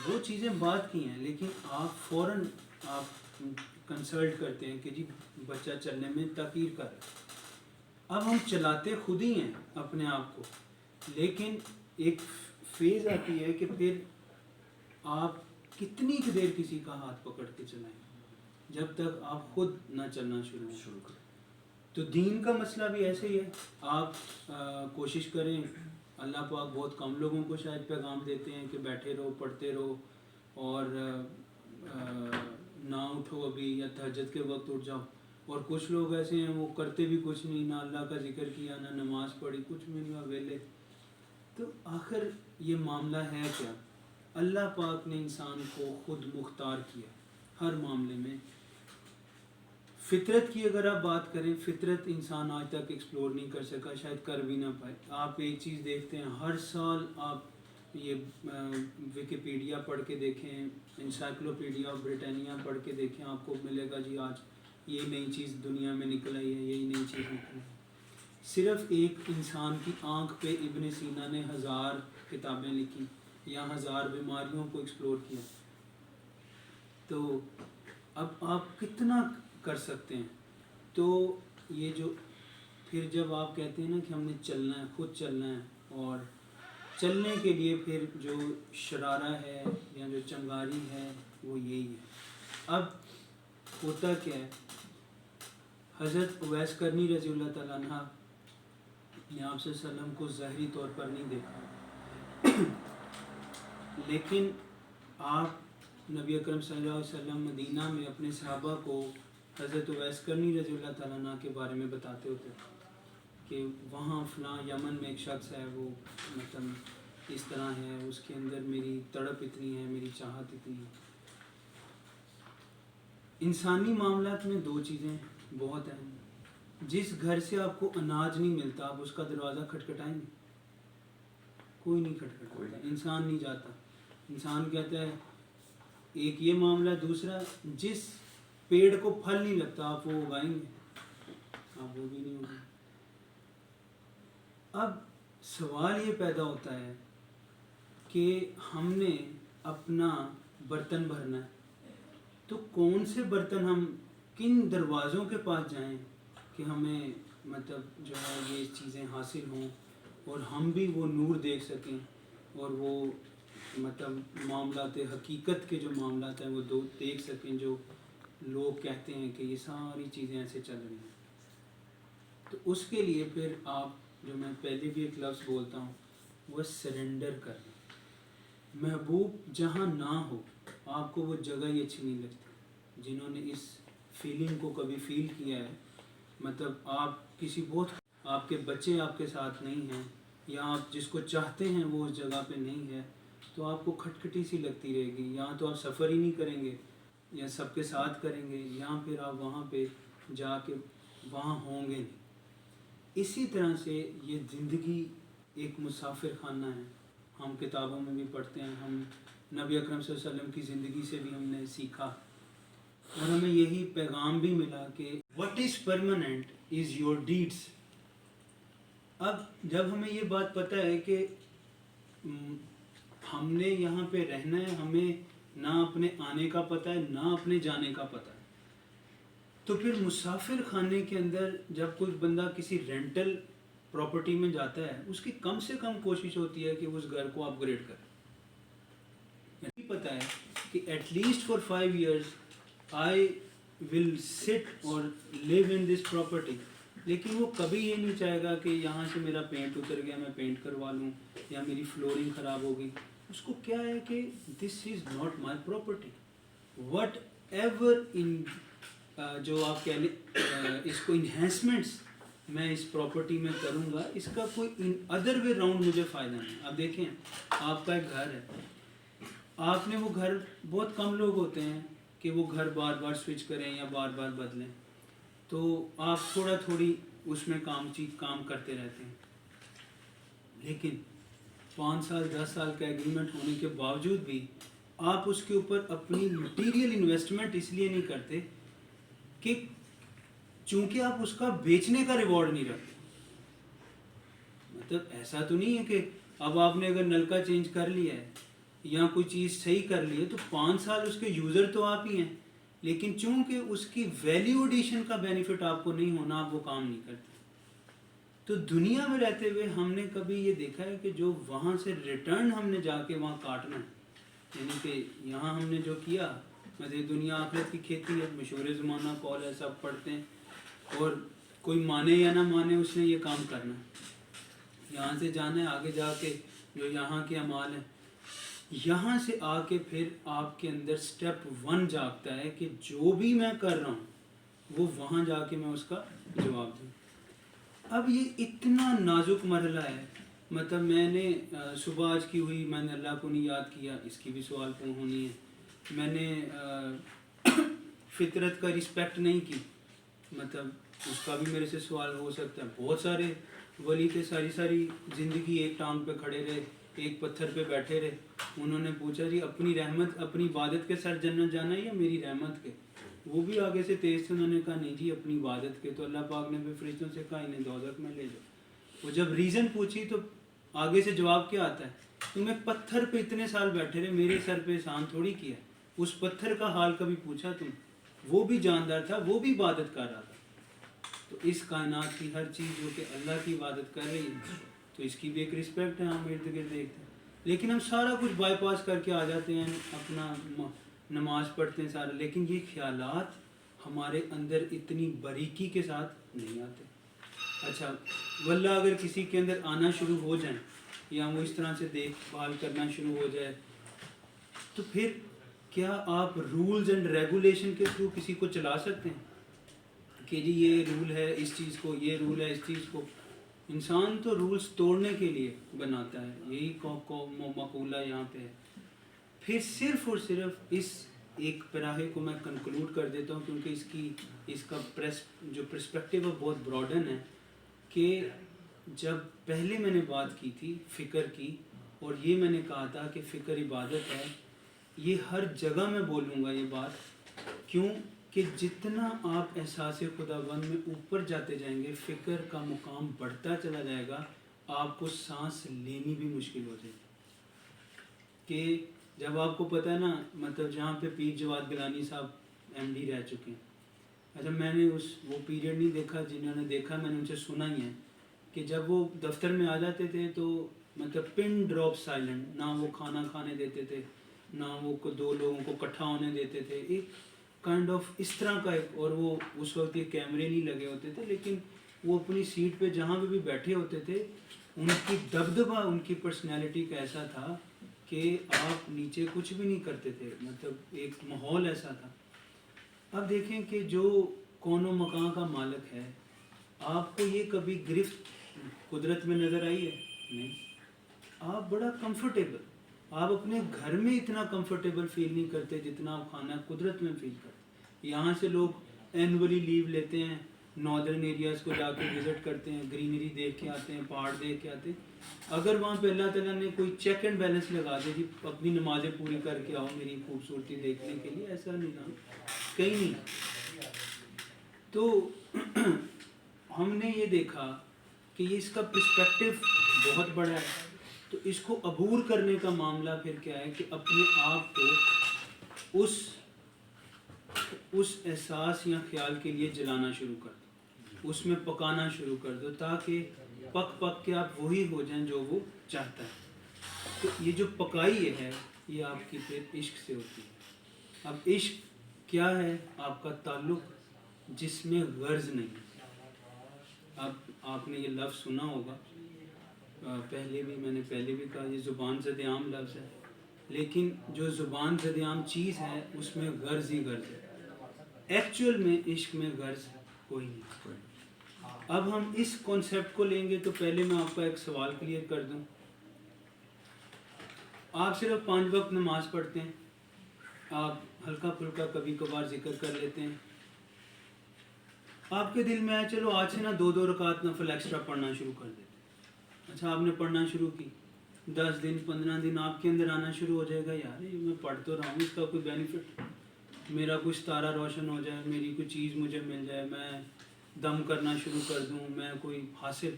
وہ چیزیں بات کی ہیں, لیکن آپ فوراً آپ کنسلٹ کرتے ہیں کہ جی بچہ چلنے میں تاخیر کر. اب ہم چلاتے خود ہی ہیں اپنے آپ کو, لیکن ایک فیز آتی ہے کہ پھر آپ کتنی دیر کسی کا ہاتھ پکڑ کے چلائیں جب تک آپ خود نہ چلنا شروع کریں. تو دین کا مسئلہ بھی ایسے ہی ہے. آپ کوشش کریں, اللہ پاک بہت کم لوگوں کو شاید پیغام دیتے ہیں کہ بیٹھے رہو پڑھتے رہو اور نہ اٹھو ابھی یا تہجد کے وقت اٹھ جاؤ. اور کچھ لوگ ایسے ہیں وہ کرتے بھی کچھ نہیں, نہ اللہ کا ذکر کیا نہ نماز پڑھی, کچھ بھی نہیں, ویلے. تو آخر یہ معاملہ ہے کیا؟ اللہ پاک نے انسان کو خود مختار کیا ہر معاملے میں. فطرت کی اگر آپ بات کریں, فطرت انسان آج تک ایکسپلور نہیں کر سکا, شاید کر بھی نہ پائے. آپ ایک چیز دیکھتے ہیں ہر سال, آپ یہ ویکیپیڈیا پڑھ کے دیکھیں, انسائکلوپیڈیا آف بریٹانیہ پڑھ کے دیکھیں, آپ کو ملے گا جی آج یہ نئی چیز دنیا میں نکل آئی ہے, یہی نئی چیز نکلی. صرف ایک انسان کی آنکھ پہ ابن سینا نے 1000 کتابیں لکھی یا 1000 بیماریوں کو ایکسپلور کیا. تو اب آپ کتنا کر سکتے ہیں؟ تو یہ جو پھر جب آپ کہتے ہیں نا کہ ہم نے چلنا ہے, خود چلنا ہے, اور چلنے کے لیے پھر جو شرارہ ہے یا جو چنگاری ہے وہ یہی ہے. اب ہوتا کیا ہے, حضرت اویس کرنی رضی اللہ تعالیٰ عنہ نے آپ صلی اللہ علیہ وسلم کو ظاہری طور پر نہیں دیکھا, لیکن آپ نبی اکرم صلی اللہ علیہ وسلم مدینہ میں اپنے صحابہ کو حضرت اویس کرنی رضی اللہ تعالیٰ عنہ کے بارے میں بتاتے ہوتے کہ وہاں فلاں یمن میں ایک شخص ہے, وہ مطلب اس طرح ہے, اس کے اندر میری تڑپ اتنی ہے, میری چاہت اتنی ہے. انسانی معاملات میں 2 چیزیں بہت اہم. جس گھر سے آپ کو اناج نہیں ملتا آپ اس کا دروازہ کھٹکھٹائیں گے؟ کوئی نہیں کھٹکھٹاتا, انسان نہیں جاتا. انسان کہتا ہے ایک یہ معاملہ. دوسرا, جس پیڑ کو پھل نہیں لگتا آپ وہ اگائیں گے؟ آپ وہ بھی نہیں اگائیں. اب سوال یہ پیدا ہوتا ہے کہ ہم نے اپنا برتن بھرنا ہے, تو کون سے برتن, ہم کن دروازوں کے پاس جائیں کہ ہمیں مطلب جو ہے یہ چیزیں حاصل ہوں اور ہم بھی وہ نور دیکھ سکیں اور وہ مطلب معاملات حقیقت کے جو معاملات ہیں وہ دیکھ سکیں جو لوگ کہتے ہیں کہ یہ ساری چیزیں ایسے چل رہی ہیں. تو اس کے لیے پھر آپ, جو میں پہلے بھی ایک لفظ بولتا ہوں, وہ سرنڈر کرنا. محبوب جہاں نہ ہو آپ کو وہ جگہ ہی اچھی نہیں لگتی. جنہوں نے اس فیلنگ کو کبھی فیل کیا ہے, مطلب آپ کسی بہت, آپ کے بچے آپ کے ساتھ نہیں ہیں یا آپ جس کو چاہتے ہیں وہ اس جگہ پہ نہیں ہے, تو آپ کو کھٹکھٹی سی لگتی رہے گی. یہاں تو آپ سفر ہی نہیں کریں گے یا سب کے ساتھ کریں گے, یہاں پھر آپ وہاں پہ جا کے وہاں ہوں گے نہیں. اسی طرح سے یہ زندگی ایک مسافر خانہ ہے. ہم کتابوں میں بھی پڑھتے ہیں, ہم نبی اکرم صلی اللہ علیہ وسلم کی زندگی سے بھی ہم نے سیکھا, اور ہمیں یہی پیغام بھی ملا کہ what is permanent is your deeds. اب جب ہمیں یہ بات پتہ ہے کہ ہم نے یہاں پہ رہنا ہے, ہمیں نہ اپنے آنے کا پتہ ہے نہ اپنے جانے کا پتہ ہے, تو پھر مسافر خانے کے اندر جب کوئی بندہ کسی رینٹل پراپرٹی میں جاتا ہے, اس کی کم سے کم کوشش ہوتی ہے کہ اس گھر کو اپ گریڈ کرے. مجھے پتہ ہے کہ ایٹ لیسٹ فار 5 years آئی ول سٹ اور لیو ان دس پراپرٹی, لیکن وہ کبھی یہ نہیں چاہے گا کہ یہاں سے میرا پینٹ اتر گیا میں پینٹ کروا لوں, یا میری فلورنگ خراب ہو گئی. اس کو کیا ہے کہ this is not my property, whatever ان جو آپ کہہ لیں اس کو انہینسمنٹس میں اس پراپرٹی میں کروں گا, اس کا کوئی ان ادر وے راؤنڈ مجھے فائدہ نہیں. اب دیکھیں, آپ کا ایک گھر ہے, آپ نے وہ گھر, بہت کم لوگ ہوتے ہیں کہ وہ گھر بار بار سوئچ کریں یا بار بار بدلیں, تو آپ تھوڑا تھوڑی اس میں کام کرتے رہتے ہیں. لیکن 5 سال 10 سال کا ایگریمنٹ ہونے کے باوجود بھی آپ اس کے اوپر اپنی مٹیریل انویسٹمنٹ اس لیے نہیں کرتے کہ چونکہ آپ اس کا بیچنے کا ریوارڈ نہیں رکھتے. مطلب ایسا تو نہیں ہے کہ اب آپ نے اگر نل کا چینج کر لیا ہے یا کوئی چیز صحیح کر لی ہے تو 5 سال اس کے یوزر تو آپ ہی ہیں, لیکن چونکہ اس کی ویلیو ایڈیشن کا بینیفٹ آپ کو نہیں ہونا, آپ وہ کام نہیں کرتے. تو دنیا میں رہتے ہوئے ہم نے کبھی یہ دیکھا ہے کہ جو وہاں سے ریٹرن ہم نے جا کے وہاں کاٹنا ہے, یعنی کہ یہاں ہم نے جو کیا, مطلب دنیا آخرت کی کھیتی ہے, مشہور زمانہ قول ہے, سب پڑھتے ہیں, اور کوئی مانے یا نہ مانے اس نے یہ کام کرنا ہے. یہاں سے جانا ہے آگے جا کے جو یہاں کے اعمال ہیں, یہاں سے آ کے پھر آپ کے اندر سٹیپ 1 جاگتا ہے کہ جو بھی میں کر رہا ہوں وہ وہاں جا کے میں اس کا جواب دوں. اب یہ اتنا نازک مرحلہ ہے, مطلب میں نے صبح آج کی ہوئی, میں نے اللہ کو نہیں یاد کیا, اس کی بھی سوال ہونی ہے. میں نے فطرت کا رسپیکٹ نہیں کی, مطلب اس کا بھی میرے سے سوال ہو سکتا ہے. بہت سارے ولی تھے, ساری زندگی ایک ٹانگ پہ کھڑے رہے, ایک پتھر پہ بیٹھے رہے. انہوں نے پوچھا جی اپنی رحمت, اپنی عبادت کے سر جنت جانا ہے یا میری رحمت کے؟ وہ بھی آگے سے تیز سے انہوں نے کہا نہیں جی اپنی عبادت کے. تو اللہ پاک نے پھر فرشتوں سے کہا انہیں دوزخ میں لے جاؤ. وہ جب ریزن پوچھی تو آگے سے جواب کیا آتا ہے, تم ایک پتھر پہ اتنے سال بیٹھے رہے, میرے سر پہ احسان تھوڑی کیا. اس پتھر کا حال کبھی پوچھا تم؟ وہ بھی جاندار تھا, وہ بھی عبادت کر رہا تھا. تو اس کائنات کی ہر چیز جو کہ اللہ کی عبادت کر رہی ہے تو اس کی بھی ایک رسپیکٹ ہے, ہم ارد گرد دیکھتے ہیں. لیکن ہم سارا کچھ بائی پاس کر کے آ جاتے ہیں, اپنا نماز پڑھتے ہیں سارا, لیکن یہ خیالات ہمارے اندر اتنی باریکی کے ساتھ نہیں آتے. اچھا واللہ اگر کسی کے اندر آنا شروع ہو جائیں یا وہ اس طرح سے دیکھ بھال کرنا شروع ہو جائے, تو پھر کیا آپ رولز اینڈ ریگولیشن کے تھرو کسی کو چلا سکتے ہیں کہ جی یہ رول ہے اس چیز کو, یہ رول ہے اس چیز کو؟ انسان تو رولز توڑنے کے لیے بناتا ہے, یہی مقولہ یہاں پہ ہے. پھر صرف اور صرف اس ایک پیراہے کو میں کنکلوڈ کر دیتا ہوں, کیونکہ اس کا جو پرسپیکٹیو ہے بہت براڈن ہے. کہ جب پہلے میں نے بات کی تھی فکر کی, اور یہ میں نے کہا تھا کہ فکر عبادت ہے, یہ ہر جگہ میں بولوں گا یہ بات. کیوں کہ جتنا آپ احساس خداوند میں اوپر جاتے جائیں گے, فکر کا مقام بڑھتا چلا جائے گا, آپ کو سانس لینی بھی مشکل ہو جائے گی. کہ جب آپ کو پتہ ہے نا, مطلب جہاں پہ پیر جواد گیلانی صاحب ایم ڈی رہ چکے ہیں, اچھا میں نے وہ پیریڈ نہیں دیکھا, جنہوں نے دیکھا میں نے ان سے سنا ہی ہے کہ جب وہ دفتر میں آ جاتے تھے تو مطلب پن ڈراپ سائلنٹ, نہ وہ کھانا کھانے دیتے تھے, نہ وہ 2 لوگوں کو اکٹھا ہونے دیتے تھے, ایک کائنڈ آف اس طرح کا ایک. اور وہ اس وقت یہ کیمرے نہیں لگے ہوتے تھے, لیکن وہ اپنی سیٹ پہ جہاں پہ بھی بیٹھے ہوتے تھے, ان کی دبدبہ, ان کی پرسنالٹی کا ایسا تھا کہ آپ نیچے کچھ بھی نہیں کرتے تھے, مطلب ایک ماحول ایسا تھا. اب دیکھیں کہ جو کون و مکان کا مالک ہے, آپ کو یہ کبھی گرفت قدرت میں نظر آئی ہے؟ نہیں. آپ بڑا کمفرٹیبل, آپ اپنے گھر میں اتنا کمفرٹیبل فیل نہیں کرتے جتنا آپ خانہ قدرت میں فیل کرتے. یہاں سے لوگ اینولی لیو لیتے ہیں ناردرن ایریاز کو جا کے وزٹ کرتے ہیں, گرینری دیکھ کے آتے ہیں, پہاڑ دیکھ کے آتے ہیں. اگر وہاں پہ اللہ تعالیٰ نے کوئی چیک اینڈ بیلنس لگا دے کہ اپنی نمازیں پوری کر کے آؤ میری خوبصورتی دیکھنے کے لیے, ایسا نظام کہیں نہیں. تو ہم نے یہ دیکھا کہ یہ اس کا پرسپیکٹو بہت بڑا ہے. تو اس کو عبور کرنے کا معاملہ پھر کیا ہے کہ اپنے آپ کو اس احساس یا خیال کے لیے جلانا شروع کر دو, اس میں پکانا شروع کر دو, تاکہ پک پک کے آپ وہی ہو جائیں جو وہ چاہتا ہے. تو یہ جو پکائی ہے یہ آپ کی پھر عشق سے ہوتی ہے. اب عشق کیا ہے؟ آپ کا تعلق جس میں غرض نہیں. اب آپ نے یہ لفظ سنا ہوگا, میں نے پہلے بھی کہا, یہ زبان زد عام لفظ ہے, لیکن جو زبان زد عام چیز ہے اس میں غرض ہی غرض ہے. ایکچوئل میں عشق میں غرض کوئی نہیں. اب ہم اس کانسیپٹ کو لیں گے تو پہلے میں آپ کا ایک سوال کلیئر کر دوں. آپ صرف 5 وقت نماز پڑھتے ہیں, آپ ہلکا پھلکا کبھی کبھار ذکر کر لیتے ہیں, آپ کے دل میں آئے چلو آج سے نا 2 رکعت نفل ایکسٹرا پڑھنا شروع کر دیتے. اچھا آپ نے پڑھنا شروع کی, 10 دن 15 دن آپ کے اندر آنا شروع ہو جائے گا, یار یہ میں پڑھ تو رہا ہوں, اس کا کوئی بینیفٹ, میرا کچھ ستارہ روشن ہو جائے, میری کوئی چیز مجھے مل جائے, میں دم کرنا شروع کر دوں, میں کوئی حاصل.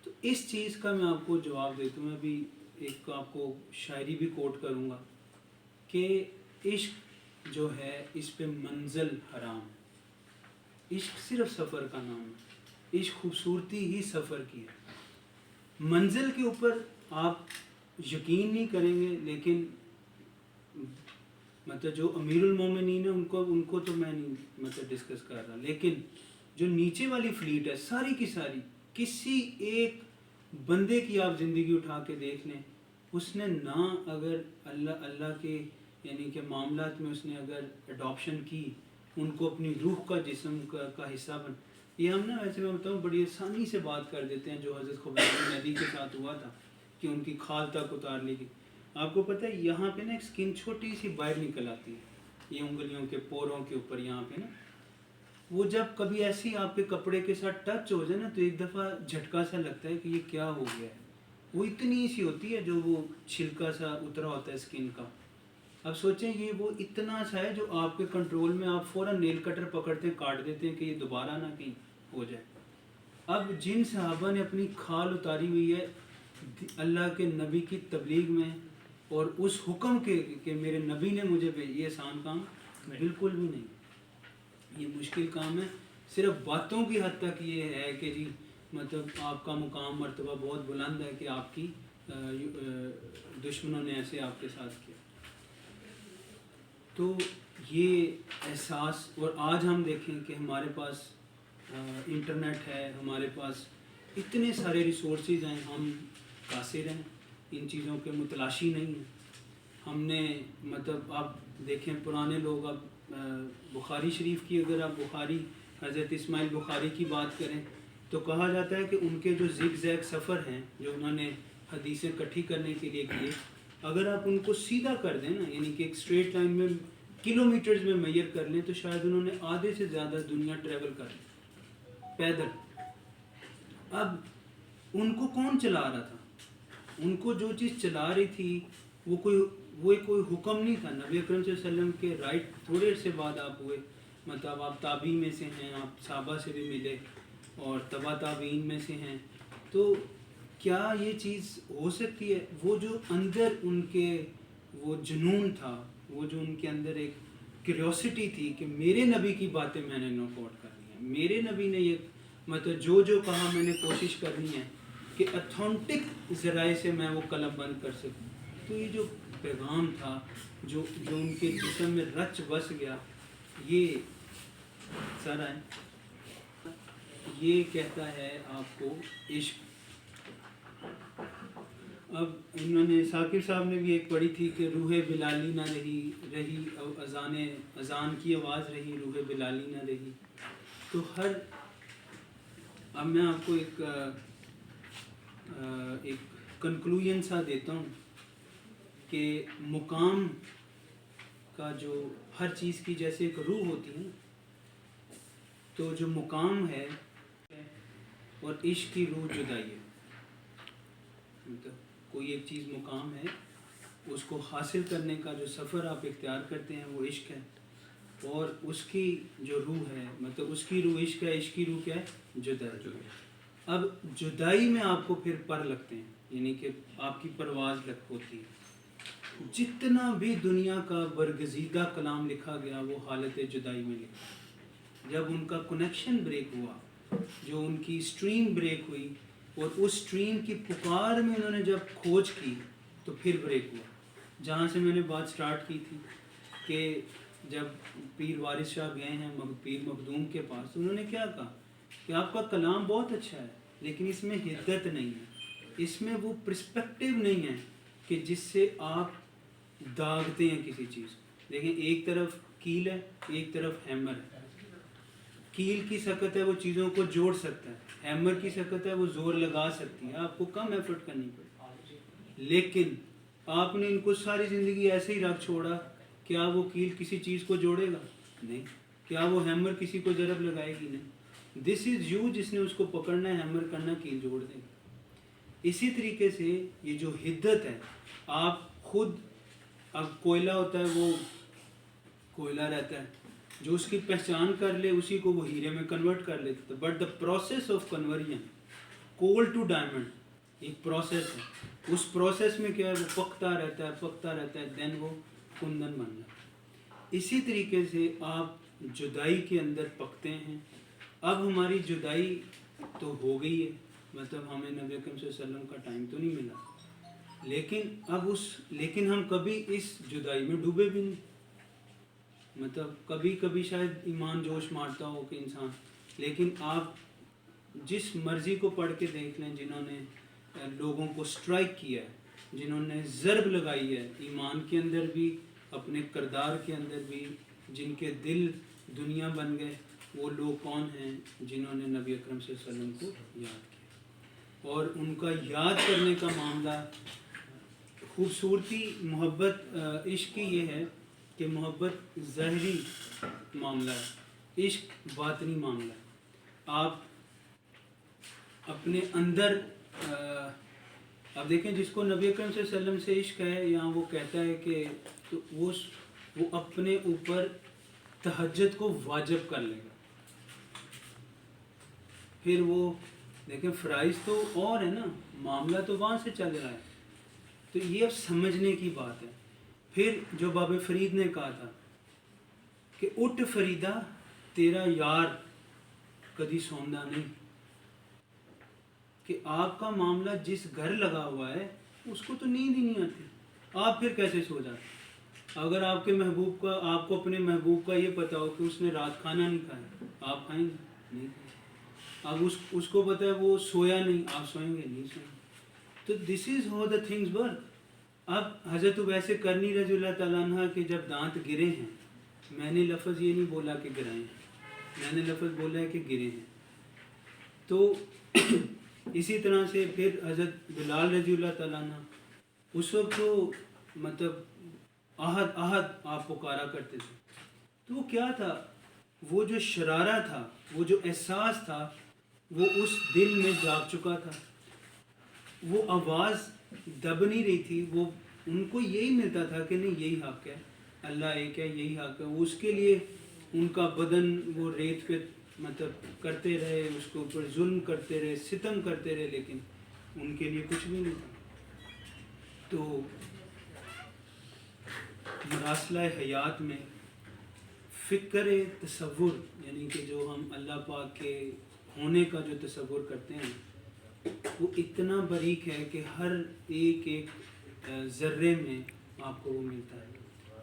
تو اس چیز کا میں آپ کو جواب دیتا ہوں. میں ابھی ایک آپ کو شاعری بھی کوٹ کروں گا کہ عشق جو ہے اس پہ منزل حرام ہے. عشق صرف سفر کا نام ہے, عشق خوبصورتی ہی سفر کی ہے. منزل کے اوپر آپ یقین نہیں کریں گے, لیکن مطلب جو امیر المومنین ہیں ان کو تو میں نہیں مطلب ڈسکس کر رہا, لیکن جو نیچے والی فلیٹ ہے ساری کی ساری, کسی ایک بندے کی آپ زندگی اٹھا کے دیکھ لیں, اس نے نہ اگر اللہ کے یعنی کہ معاملات میں اس نے اگر اڈاپشن کی, ان کو اپنی روح کا جسم کا حصہ بن. یہ ہم نا ویسے میں بتاؤں بڑی آسانی سے بات کر دیتے ہیں, جو حضرت خبیب ندی کے ساتھ ہوا تھا کہ ان کی کھال تک اتار لی گئی. آپ کو پتہ ہے یہاں پہ نا ایک سکن چھوٹی سی باہر نکل آتی ہے, یہ انگلیوں کے پوروں کے اوپر یہاں پہ نا, وہ جب کبھی ایسی آپ کے کپڑے کے ساتھ ٹچ ہو جائے نا تو ایک دفعہ جھٹکا سا لگتا ہے کہ یہ کیا ہو گیا ہے. وہ اتنی سی ہوتی ہے جو وہ چھلکا سا اترا ہوتا ہے سکن کا. اب سوچیں یہ وہ اتنا سا ہے جو آپ کے کنٹرول میں, آپ فوراً نیل کٹر پکڑتے ہیں, کاٹ دیتے ہیں کہ یہ دوبارہ نہ کہیں ہو جائے. اب جن صحابہ نے اپنی کھال اتاری ہوئی ہے اللہ کے نبی کی تبلیغ میں, اور اس حکم کے کہ میرے نبی نے مجھے یہ آسان کام بالکل بھی نہیں, یہ مشکل کام ہے. صرف باتوں کی حد تک یہ ہے کہ جی مطلب آپ کا مقام مرتبہ بہت بلند ہے کہ آپ کی دشمنوں نے ایسے آپ کے ساتھ کیا. تو یہ احساس, اور آج ہم دیکھیں کہ ہمارے پاس انٹرنیٹ ہے, ہمارے پاس اتنے سارے ریسورسز ہیں, ہم قاصر ہیں, ان چیزوں کے متلاشی نہیں ہیں. ہم نے مطلب آپ دیکھیں پرانے لوگ, اب بخاری شریف کی اگر آپ بخاری حضرت اسماعیل بخاری کی بات کریں تو کہا جاتا ہے کہ ان کے جو زگ زیگ سفر ہیں جو انہوں نے حدیثیں اکٹھی کرنے کے لیے کیے, اگر آپ ان کو سیدھا کر دیں نا, یعنی کہ ایک اسٹریٹ لائن میں کلومیٹرز میں میئر کر لیں, تو شاید انہوں نے آدھے سے زیادہ دنیا ٹریول کر لی پیدل. اب ان کو کون چلا رہا تھا؟ ان کو جو چیز چلا رہی تھی وہ کوئی حکم نہیں تھا. نبی اکرم صلی اللہ علیہ وسلم کے رائٹ تھوڑے سے بعد آپ ہوئے, مطلب آپ تابعین میں سے ہیں, آپ صحابہ سے بھی ملے اور تبع تابعین میں سے ہیں. تو کیا یہ چیز ہو سکتی ہے؟ وہ جو اندر ان کے وہ جنون تھا, وہ جو ان کے اندر ایک کیوریوسٹی تھی کہ میرے نبی کی باتیں میں نے نوٹ آؤٹ کر لی ہیں, میرے نبی نے یہ مطلب جو کہا میں نے کوشش کرنی ہے کہ اتھینٹک ذرائع سے میں وہ قلم بند کر سکوں. تو یہ جو پیغام تھا جو ان کے جسم میں رچ بس گیا, یہ سارا ہے, یہ کہتا ہے آپ کو عشق. اب انہوں نے ثاقب صاحب نے بھی ایک پڑھی تھی کہ روح بلالی نہ رہی اذان کی آواز رہی, روح بلالی نہ رہی. تو اب میں آپ کو ایک کنکلوژن سا دیتا ہوں کہ مقام کا جو ہر چیز کی جیسے ایک روح ہوتی ہے نا, تو جو مقام ہے اور عشق کی روح جدائی ہے. مطلب کوئی ایک چیز مقام ہے، اس کو حاصل کرنے کا جو سفر آپ اختیار کرتے ہیں وہ عشق ہے، اور اس کی جو روح ہے، مطلب اس کی روح عشق ہے، عشق کی روح کیا ہے؟ جدائی. اب جدائی میں آپ کو پھر پر لگتے ہیں، یعنی کہ آپ کی پرواز ہوتی ہے. جتنا بھی دنیا کا برگزیدہ کلام لکھا گیا وہ حالت جدائی میں لکھا. جب ان کا کنیکشن بریک ہوا، جو ان کی سٹریم بریک ہوئی، اور اس سٹریم کی پکار میں انہوں نے جب کھوج کی تو پھر بریک ہوا. جہاں سے میں نے بات سٹارٹ کی تھی کہ جب پیر وارث شاہ گئے ہیں پیر مخدوم کے پاس، انہوں نے کیا کہا کہ آپ کا کلام بہت اچھا ہے لیکن اس میں حدت نہیں ہے، اس میں وہ پرسپیکٹیو نہیں ہے کہ جس سے آپ داغتے ہیں کسی چیز. دیکھیں، ایک طرف کیل ہے، ایک طرف ہیمر ہے. کیل کی سکت ہے، وہ چیزوں کو جوڑ سکتا ہے. ہیمر کی سکت ہے، وہ زور لگا سکتی ہے، آپ کو کم ایفرٹ کرنی پڑے. لیکن آپ نے ان کو ساری زندگی ایسے ہی رکھ چھوڑا، کیا وہ کیل کسی چیز کو جوڑے گا؟ نہیں. کیا وہ ہیمر کسی کو ضرب لگائے گی؟ نہیں. دس از یو، جس نے اس کو پکڑنا ہے، ہیمر کرنا، کیل جوڑ دے گا. اسی طریقے سے یہ جو حدت ہے، آپ خود، اب کوئلہ ہوتا ہے، وہ کوئلہ رہتا ہے، جو اس کی پہچان کر لے اسی کو وہ ہیرے میں کنورٹ کر لیتا تھا. But the process of conversion coal to diamond ایک پروسیس ہے. اس پروسیس میں کیا ہے، وہ پکتا رہتا ہے، دین وہ کندن بن جاتا ہے. اسی طریقے سے آپ جدائی کے اندر پکتے ہیں. اب ہماری جدائی تو ہو گئی ہے، مطلب ہمیں نبی اکرم صلی اللہ علیہ وسلم کا ٹائم تو نہیں ملا، لیکن ہم کبھی اس جدائی میں ڈوبے بھی نہیں. مطلب کبھی شاید ایمان جوش مارتا ہو کہ انسان، لیکن آپ جس مرضی کو پڑھ کے دیکھ لیں، جنہوں نے لوگوں کو سٹرائک کیا ہے، جنہوں نے ضرب لگائی ہے ایمان کے اندر بھی، اپنے کردار کے اندر بھی، جن کے دل دنیا بن گئے، وہ لوگ کون ہیں؟ جنہوں نے نبی اکرم صلی اللہ علیہ وسلم کو یاد کیا. اور ان کا یاد کرنے کا معاملہ، خوبصورتی محبت عشق کی یہ ہے کہ محبت ظاہری معاملہ ہے، عشق باطنی معاملہ ہے. آپ اپنے اندر اب دیکھیں، جس کو نبی اکرم صلی اللہ علیہ وسلم سے عشق ہے، یہاں وہ کہتا ہے کہ تو وہ اپنے اوپر تہجد کو واجب کر لے گا. پھر وہ دیکھیں، فرائض تو اور ہے نا، معاملہ تو وہاں سے چل رہا ہے. تو یہ اب سمجھنے کی بات ہے. پھر جو باب فرید نے کہا تھا کہ اٹھ فریدہ تیرا یار کدی سوندا نہیں، کہ آپ کا معاملہ جس گھر لگا ہوا ہے اس کو تو نیند ہی نہیں آتی، آپ پھر کیسے سو جاتے؟ اگر آپ کے محبوب کا، آپ کو اپنے محبوب کا یہ پتا ہو کہ اس نے رات کھانا نہیں کھایا، آپ کھائیں گے؟ نہیں. اب اس کو پتا ہے وہ سویا نہیں، آپ سوئیں گے؟ نہیں سوئیں گے. تو this is how the things work. اب حضرت ویسے کرنی رضی اللہ تعالیٰ عنہ کے جب دانت گرے ہیں، میں نے لفظ یہ نہیں بولا کہ گرائے ہیں، میں نے لفظ بولا ہے کہ گرے ہیں. تو اسی طرح سے پھر حضرت بلال رضی اللہ تعالیٰ عنہ، اس وقت تو مطلب احد آپ پکارا کرتے تھے. تو وہ کیا تھا؟ وہ جو شرارہ تھا، وہ جو احساس تھا، وہ اس دل میں جاگ چکا تھا. وہ آواز دب نہیں رہی تھی، وہ ان کو یہی ملتا تھا کہ نہیں، یہی حق ہے، اللہ ایک ہے، یہی حق ہے. اس کے لیے ان کا بدن وہ ریت پہ مطلب کرتے رہے، اس کے اوپر ظلم کرتے رہے، ستم کرتے رہے، لیکن ان کے لیے کچھ بھی نہیں تھا. تو مراسلہ حیات میں فکر تصور، یعنی کہ جو ہم اللہ پاک کے ہونے کا جو تصور کرتے ہیں، وہ اتنا باریک ہے کہ ہر ایک ذرے میں آپ کو وہ ملتا ہے.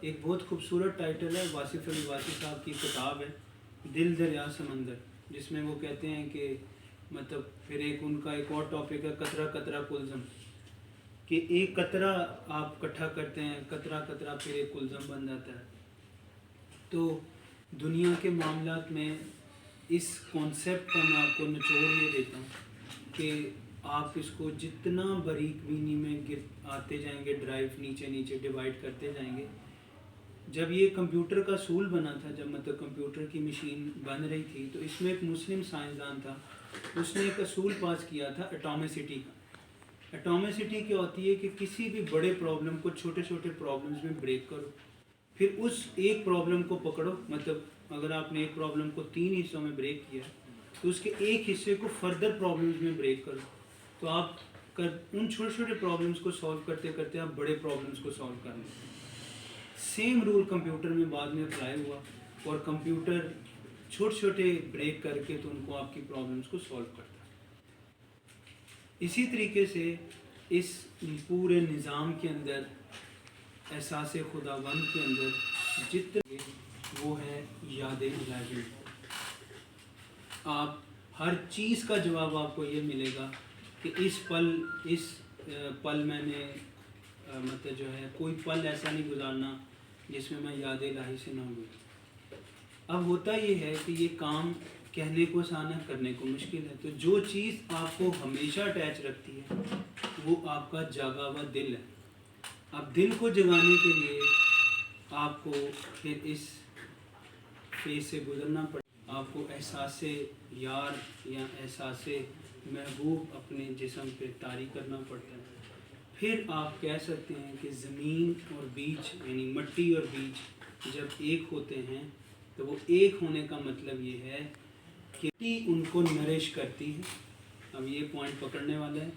ایک بہت خوبصورت ٹائٹل ہے، واصف علی واصف صاحب کی کتاب ہے دل دریا سمندر، جس میں وہ کہتے ہیں کہ مطلب پھر ان کا ایک اور ٹاپک ہے قطرہ قطرہ کلزم، کہ ایک قطرہ آپ اکٹھا کرتے ہیں، قطرہ قطرہ پھر ایک کلزم بن جاتا ہے. تو دنیا کے معاملات میں اس کانسیپٹ کا میں آپ کو نچوڑ یہ دیتا ہوں کہ آپ اس کو جتنا باریک بینی میں آتے جائیں گے، ڈرائیو نیچے ڈیوائڈ کرتے جائیں گے، جب یہ کمپیوٹر کا اصول بنا تھا، جب مطلب کمپیوٹر کی مشین بن رہی تھی، تو اس میں ایک مسلم سائنسدان تھا، اس نے ایک اصول پاس کیا تھا اٹامسٹی کا۔ اٹامسٹی کیا ہوتی ہے کہ کسی بھی بڑے پرابلم کو چھوٹے چھوٹے پرابلمز میں بریک کرو، پھر اس ایک پرابلم کو پکڑو، مطلب اگر آپ نے ایک پرابلم کو 3 حصوں میں بریک کیا تو اس کے ایک حصے کو فردر پرابلمز میں بریک کرو، تو آپ ان چھوٹے چھوٹے پرابلمز کو سولو کرتے کرتے آپ بڑے پرابلمز کو سولو کر لیں۔ سیم رول کمپیوٹر میں بعد میں اپلائی ہوا، اور کمپیوٹر چھوٹے چھوٹے بریک کر کے تو ان کو آپ کی پرابلمز کو سولو کرتا ہے۔ اسی طریقے سے اس پورے نظام کے اندر، احساس خداوند کے اندر جتنے وہ ہے یاد الہی۔ آپ ہر چیز کا جواب آپ کو یہ ملے گا کہ اس پل میں نے مطلب جو ہے کوئی پل ایسا نہیں گزارنا جس میں یاد الہی سے نہ ہوئی۔ اب ہوتا یہ ہے کہ یہ کام کہنے کو آسان ہے، کرنے کو مشکل ہے، تو جو چیز آپ کو ہمیشہ اٹیچ رکھتی ہے وہ آپ کا جاگا ہوا دل ہے۔ اب دل کو جگانے کے لیے آپ کو پھر اس فیز سے گزرنا پڑے، آپ کو احساس یار یا احساس محبوب اپنے جسم پہ طاری کرنا پڑتا ہے۔ پھر آپ کہہ سکتے ہیں کہ زمین اور بیج، یعنی مٹی اور بیج جب ایک ہوتے ہیں تو وہ ایک ہونے کا مطلب یہ ہے کہ مٹی ان کو نرش کرتی ہے۔ اب یہ پوائنٹ پکڑنے والا ہے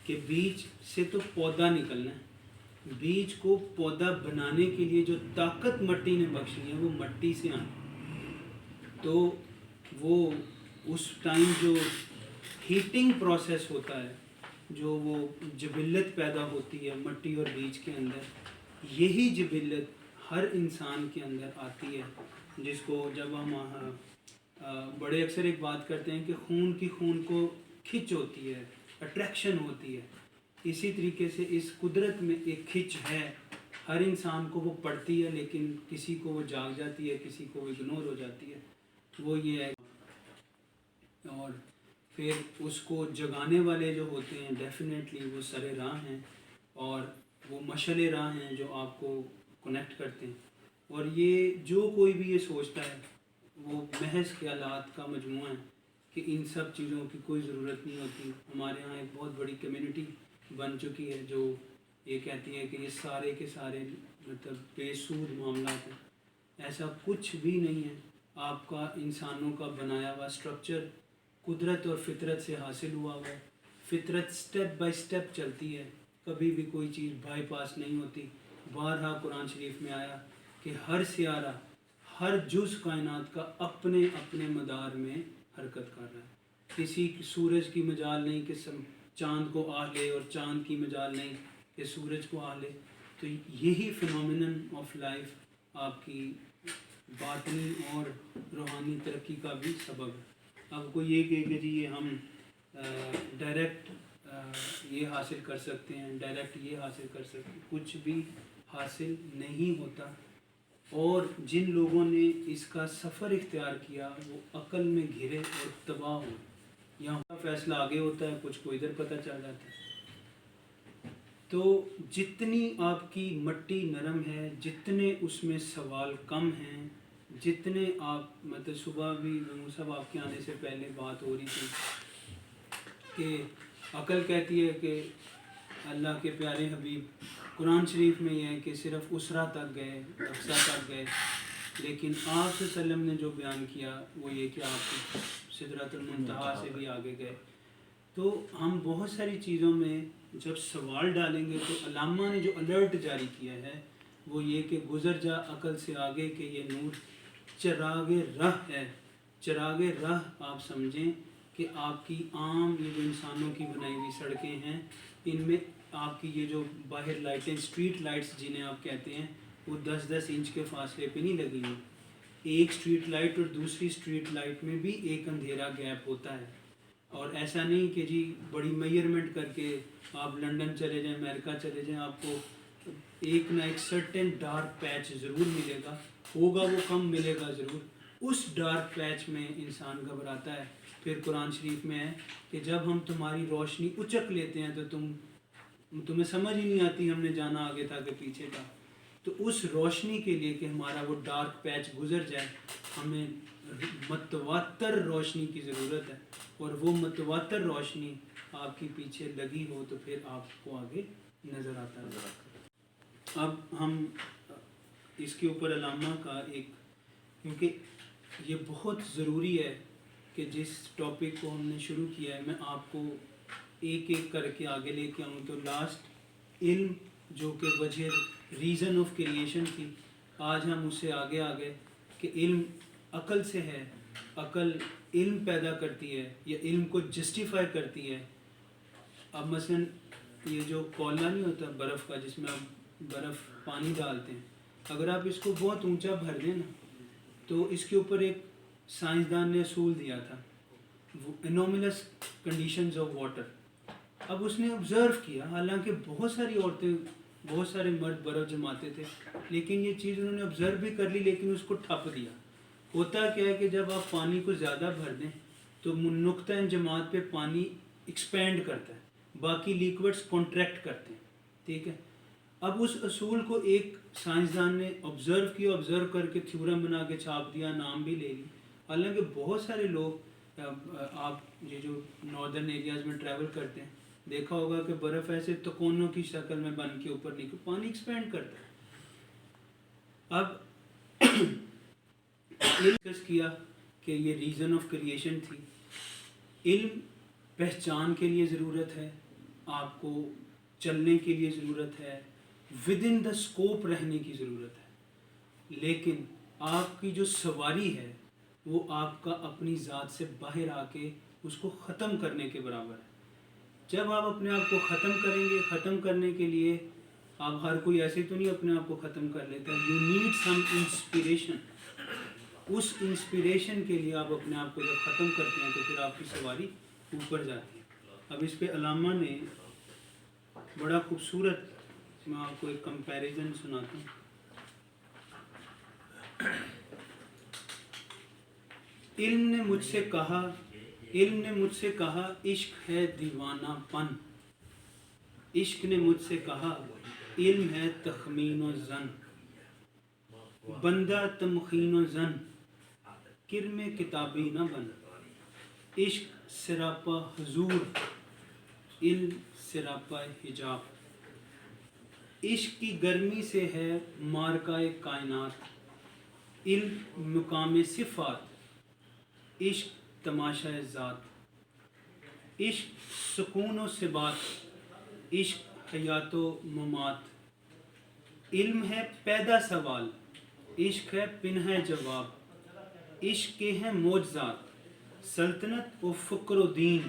کہ بیج سے تو پودا نکلنا ہے، بیج کو پودا بنانے کے لیے جو طاقت مٹی نے بخشی ہے وہ مٹی سے آئی، تو وہ اس ٹائم جو ہیٹنگ پروسیس ہوتا ہے، جو وہ جبلت پیدا ہوتی ہے مٹی اور بیج کے اندر، یہی جبلت ہر انسان کے اندر آتی ہے، جس کو جب ہم بڑے اکثر ایک بات کرتے ہیں کہ خون کو کھچ ہوتی ہے، اٹریکشن ہوتی ہے، اسی طریقے سے اس قدرت میں ایک کھچ ہے، ہر انسان کو وہ پڑتی ہے، لیکن کسی کو وہ جاگ جاتی ہے، کسی کو وہ اگنور ہو جاتی ہے، وہ یہ ہے۔ اور پھر اس کو جگانے والے جو ہوتے ہیں ڈیفینیٹلی وہ سر راہ ہیں، اور وہ مشعل راہ ہیں جو آپ کو کنیکٹ کرتے ہیں۔ اور یہ جو کوئی بھی یہ سوچتا ہے وہ محض خیالات کا مجموعہ ہے کہ ان سب چیزوں کی کوئی ضرورت نہیں ہوتی۔ ہمارے ہاں ایک بہت بڑی کمیونٹی بن چکی ہے جو یہ کہتی ہے کہ یہ سارے کے سارے مطلب بے سود معاملات ہیں۔ ایسا کچھ بھی نہیں ہے۔ آپ کا انسانوں کا بنایا ہوا اسٹرکچر قدرت اور فطرت سے حاصل ہوا ہوا ہے۔ فطرت سٹیپ بائی سٹیپ چلتی ہے، کبھی بھی کوئی چیز بائی پاس نہیں ہوتی۔ بارہا قرآن شریف میں آیا کہ ہر سیارہ، ہر جز کائنات کا اپنے اپنے مدار میں حرکت کر رہا ہے۔ کسی سورج کی مجال نہیں کہ چاند کو آ لے، اور چاند کی مجال نہیں کہ سورج کو آ لے۔ تو یہی فنومینن آف لائف آپ کی باطنی اور روحانی ترقی کا بھی سبب ہے۔ اب کوئی یہ کہ جی یہ ہم ڈائریکٹ یہ حاصل کر سکتے ہیں، ڈائریکٹ یہ حاصل کر سکتے ہیں، کچھ بھی حاصل نہیں ہوتا۔ اور جن لوگوں نے اس کا سفر اختیار کیا وہ عقل میں گھرے اور تباہ ہوئے۔ یہاں کا فیصلہ آگے ہوتا ہے، کچھ کو ادھر پتہ چل جاتا ہے۔ تو جتنی آپ کی مٹی نرم ہے، جتنے اس میں سوال کم ہیں، جتنے آپ مطلب صبح بھی صاحب آپ کے آنے سے پہلے بات ہو رہی تھی کہ عقل کہتی ہے کہ اللہ کے پیارے حبیب، قرآن شریف میں یہ ہے کہ صرف اسرا تک گئے، اقصا تک گئے، لیکن آپ صلی اللہ علیہ وسلم نے جو بیان کیا وہ یہ کہ آپ سدرۃ المنتہا سے بھی آگے گئے۔ تو ہم بہت ساری چیزوں میں جب سوال ڈالیں گے تو علامہ نے جو الرٹ جاری کیا ہے وہ یہ کہ گزر جا عقل سے آگے کہ یہ نور چراغ راہ ہے۔ چراغ راہ آپ سمجھیں کہ آپ کی عام یہ جو انسانوں کی بنائی ہوئی سڑکیں ہیں، ان میں آپ کی یہ جو باہر لائٹیں، اسٹریٹ لائٹس جنہیں آپ کہتے ہیں، وہ 10-10 انچ کے فاصلے پہ نہیں لگی ہیں۔ ایک اسٹریٹ لائٹ اور دوسری اسٹریٹ لائٹ میں بھی ایک اندھیرا گیپ ہوتا ہے، اور ایسا نہیں کہ جی بڑی میئرمنٹ کر کے آپ لنڈن چلے جائیں، امریکہ چلے جائیں، آپ کو ایک نہ ایک سرٹن ڈارک پیچ ضرور ملے گا، ہوگا وہ کم ملے گا ضرور۔ اس ڈارک پیچ میں انسان گھبراتا ہے۔ پھر قرآن شریف میں ہے کہ جب ہم تمہاری روشنی اچک لیتے ہیں تو تمہیں سمجھ ہی نہیں آتی ہم نے جانا آگے تھا کہ پیچھے تھا۔ تو اس روشنی کے لیے کہ ہمارا وہ ڈارک پیچ گزر جائے ہمیں متواتر روشنی کی ضرورت ہے، اور وہ متواتر روشنی آپ کی پیچھے لگی ہو تو پھر آپ کو آگے نظر آتا ہے۔ اب ہم اس کے اوپر علامہ کا ایک، کیونکہ یہ بہت ضروری ہے کہ جس ٹاپک کو ہم نے شروع کیا ہے میں آپ کو ایک ایک کر کے آگے لے کے آؤں، تو لاسٹ علم جو کہ وجہ ریزن آف کریشن تھی، آج ہم اس سے آگے آگے کہ علم عقل سے ہے، عقل علم پیدا کرتی ہے یا علم کو جسٹیفائی کرتی ہے۔ اب مثلا یہ جو کولا نہیں ہوتا برف کا، جس میں آپ برف پانی ڈالتے ہیں، اگر آپ اس کو بہت اونچا بھر دیں نا تو اس کے اوپر ایک سائنسدان نے اصول دیا تھا، انوملس کنڈیشنز آف واٹر۔ اب اس نے آبزرو کیا، حالانکہ بہت ساری عورتیں بہت سارے مرد برف جماتے تھے، لیکن یہ چیز انہوں نے آبزرو بھی کر لی لیکن اس کو ٹھپ دیا۔ ہوتا کیا ہے کہ جب آپ پانی کو زیادہ بھر دیں تو نقطہ انجماد پہ پانی ایکسپینڈ کرتا ہے، باقی لیکوڈز کانٹریکٹ کرتے ہیں، ٹھیک ہے۔ اب اس اصول کو ایک سائنسدان نے آبزرو کیا، آبزرو کر کے تھیورم بنا کے چھاپ دیا، نام بھی لے لی۔ حالانکہ بہت سارے لوگ، آپ یہ جو ناردرن ایریاز میں ٹریول کرتے ہیں دیکھا ہوگا کہ برف ایسے تکونوں کی شکل میں بن کے اوپر نکل پانی ایکسپینڈ کرتا ہے۔ اب علم کیا کہ یہ ریزن آف کریشن تھی، علم پہچان کے لیے ضرورت ہے، آپ کو چلنے کے لیے ضرورت ہے، ود ان دا اسکوپ رہنے کی ضرورت ہے، لیکن آپ کی جو سواری ہے وہ آپ کا اپنی ذات سے باہر آ کے اس کو ختم کرنے کے برابر ہے۔ جب آپ اپنے آپ کو ختم کریں گے، ختم کرنے کے لیے آپ، ہر کوئی ایسے تو نہیں اپنے آپ کو ختم کر لیتا، یو نیڈ سم انسپریشن۔ اس انسپریشن کے لیے آپ اپنے آپ کو جب ختم کرتے ہیں تو پھر آپ کی سواری اوپر جاتی ہے۔ اب اس پہ علامہ نے بڑا خوبصورت، میں آپ کو ایک کمپیریزن سناتا ہوں۔ علم نے مجھ سے کہا عشق ہے دیوانہ پن، عشق نے مجھ سے کہا علم ہے تخمین و زن، بندہ تمخین و زن کرم کتابی نہ بن، عشق سراپا حضور علم سراپا حجاب، عشق کی گرمی سے ہے مارکہ کائنات، علم مقام صفات، عشق تماشا ذات، عشق سکون و ثبات، عشق حیات و ممات، علم ہے پیدا سوال، عشق ہے پنہے جواب، عشق کے ہیں معجزات، سلطنت و فقر و دین،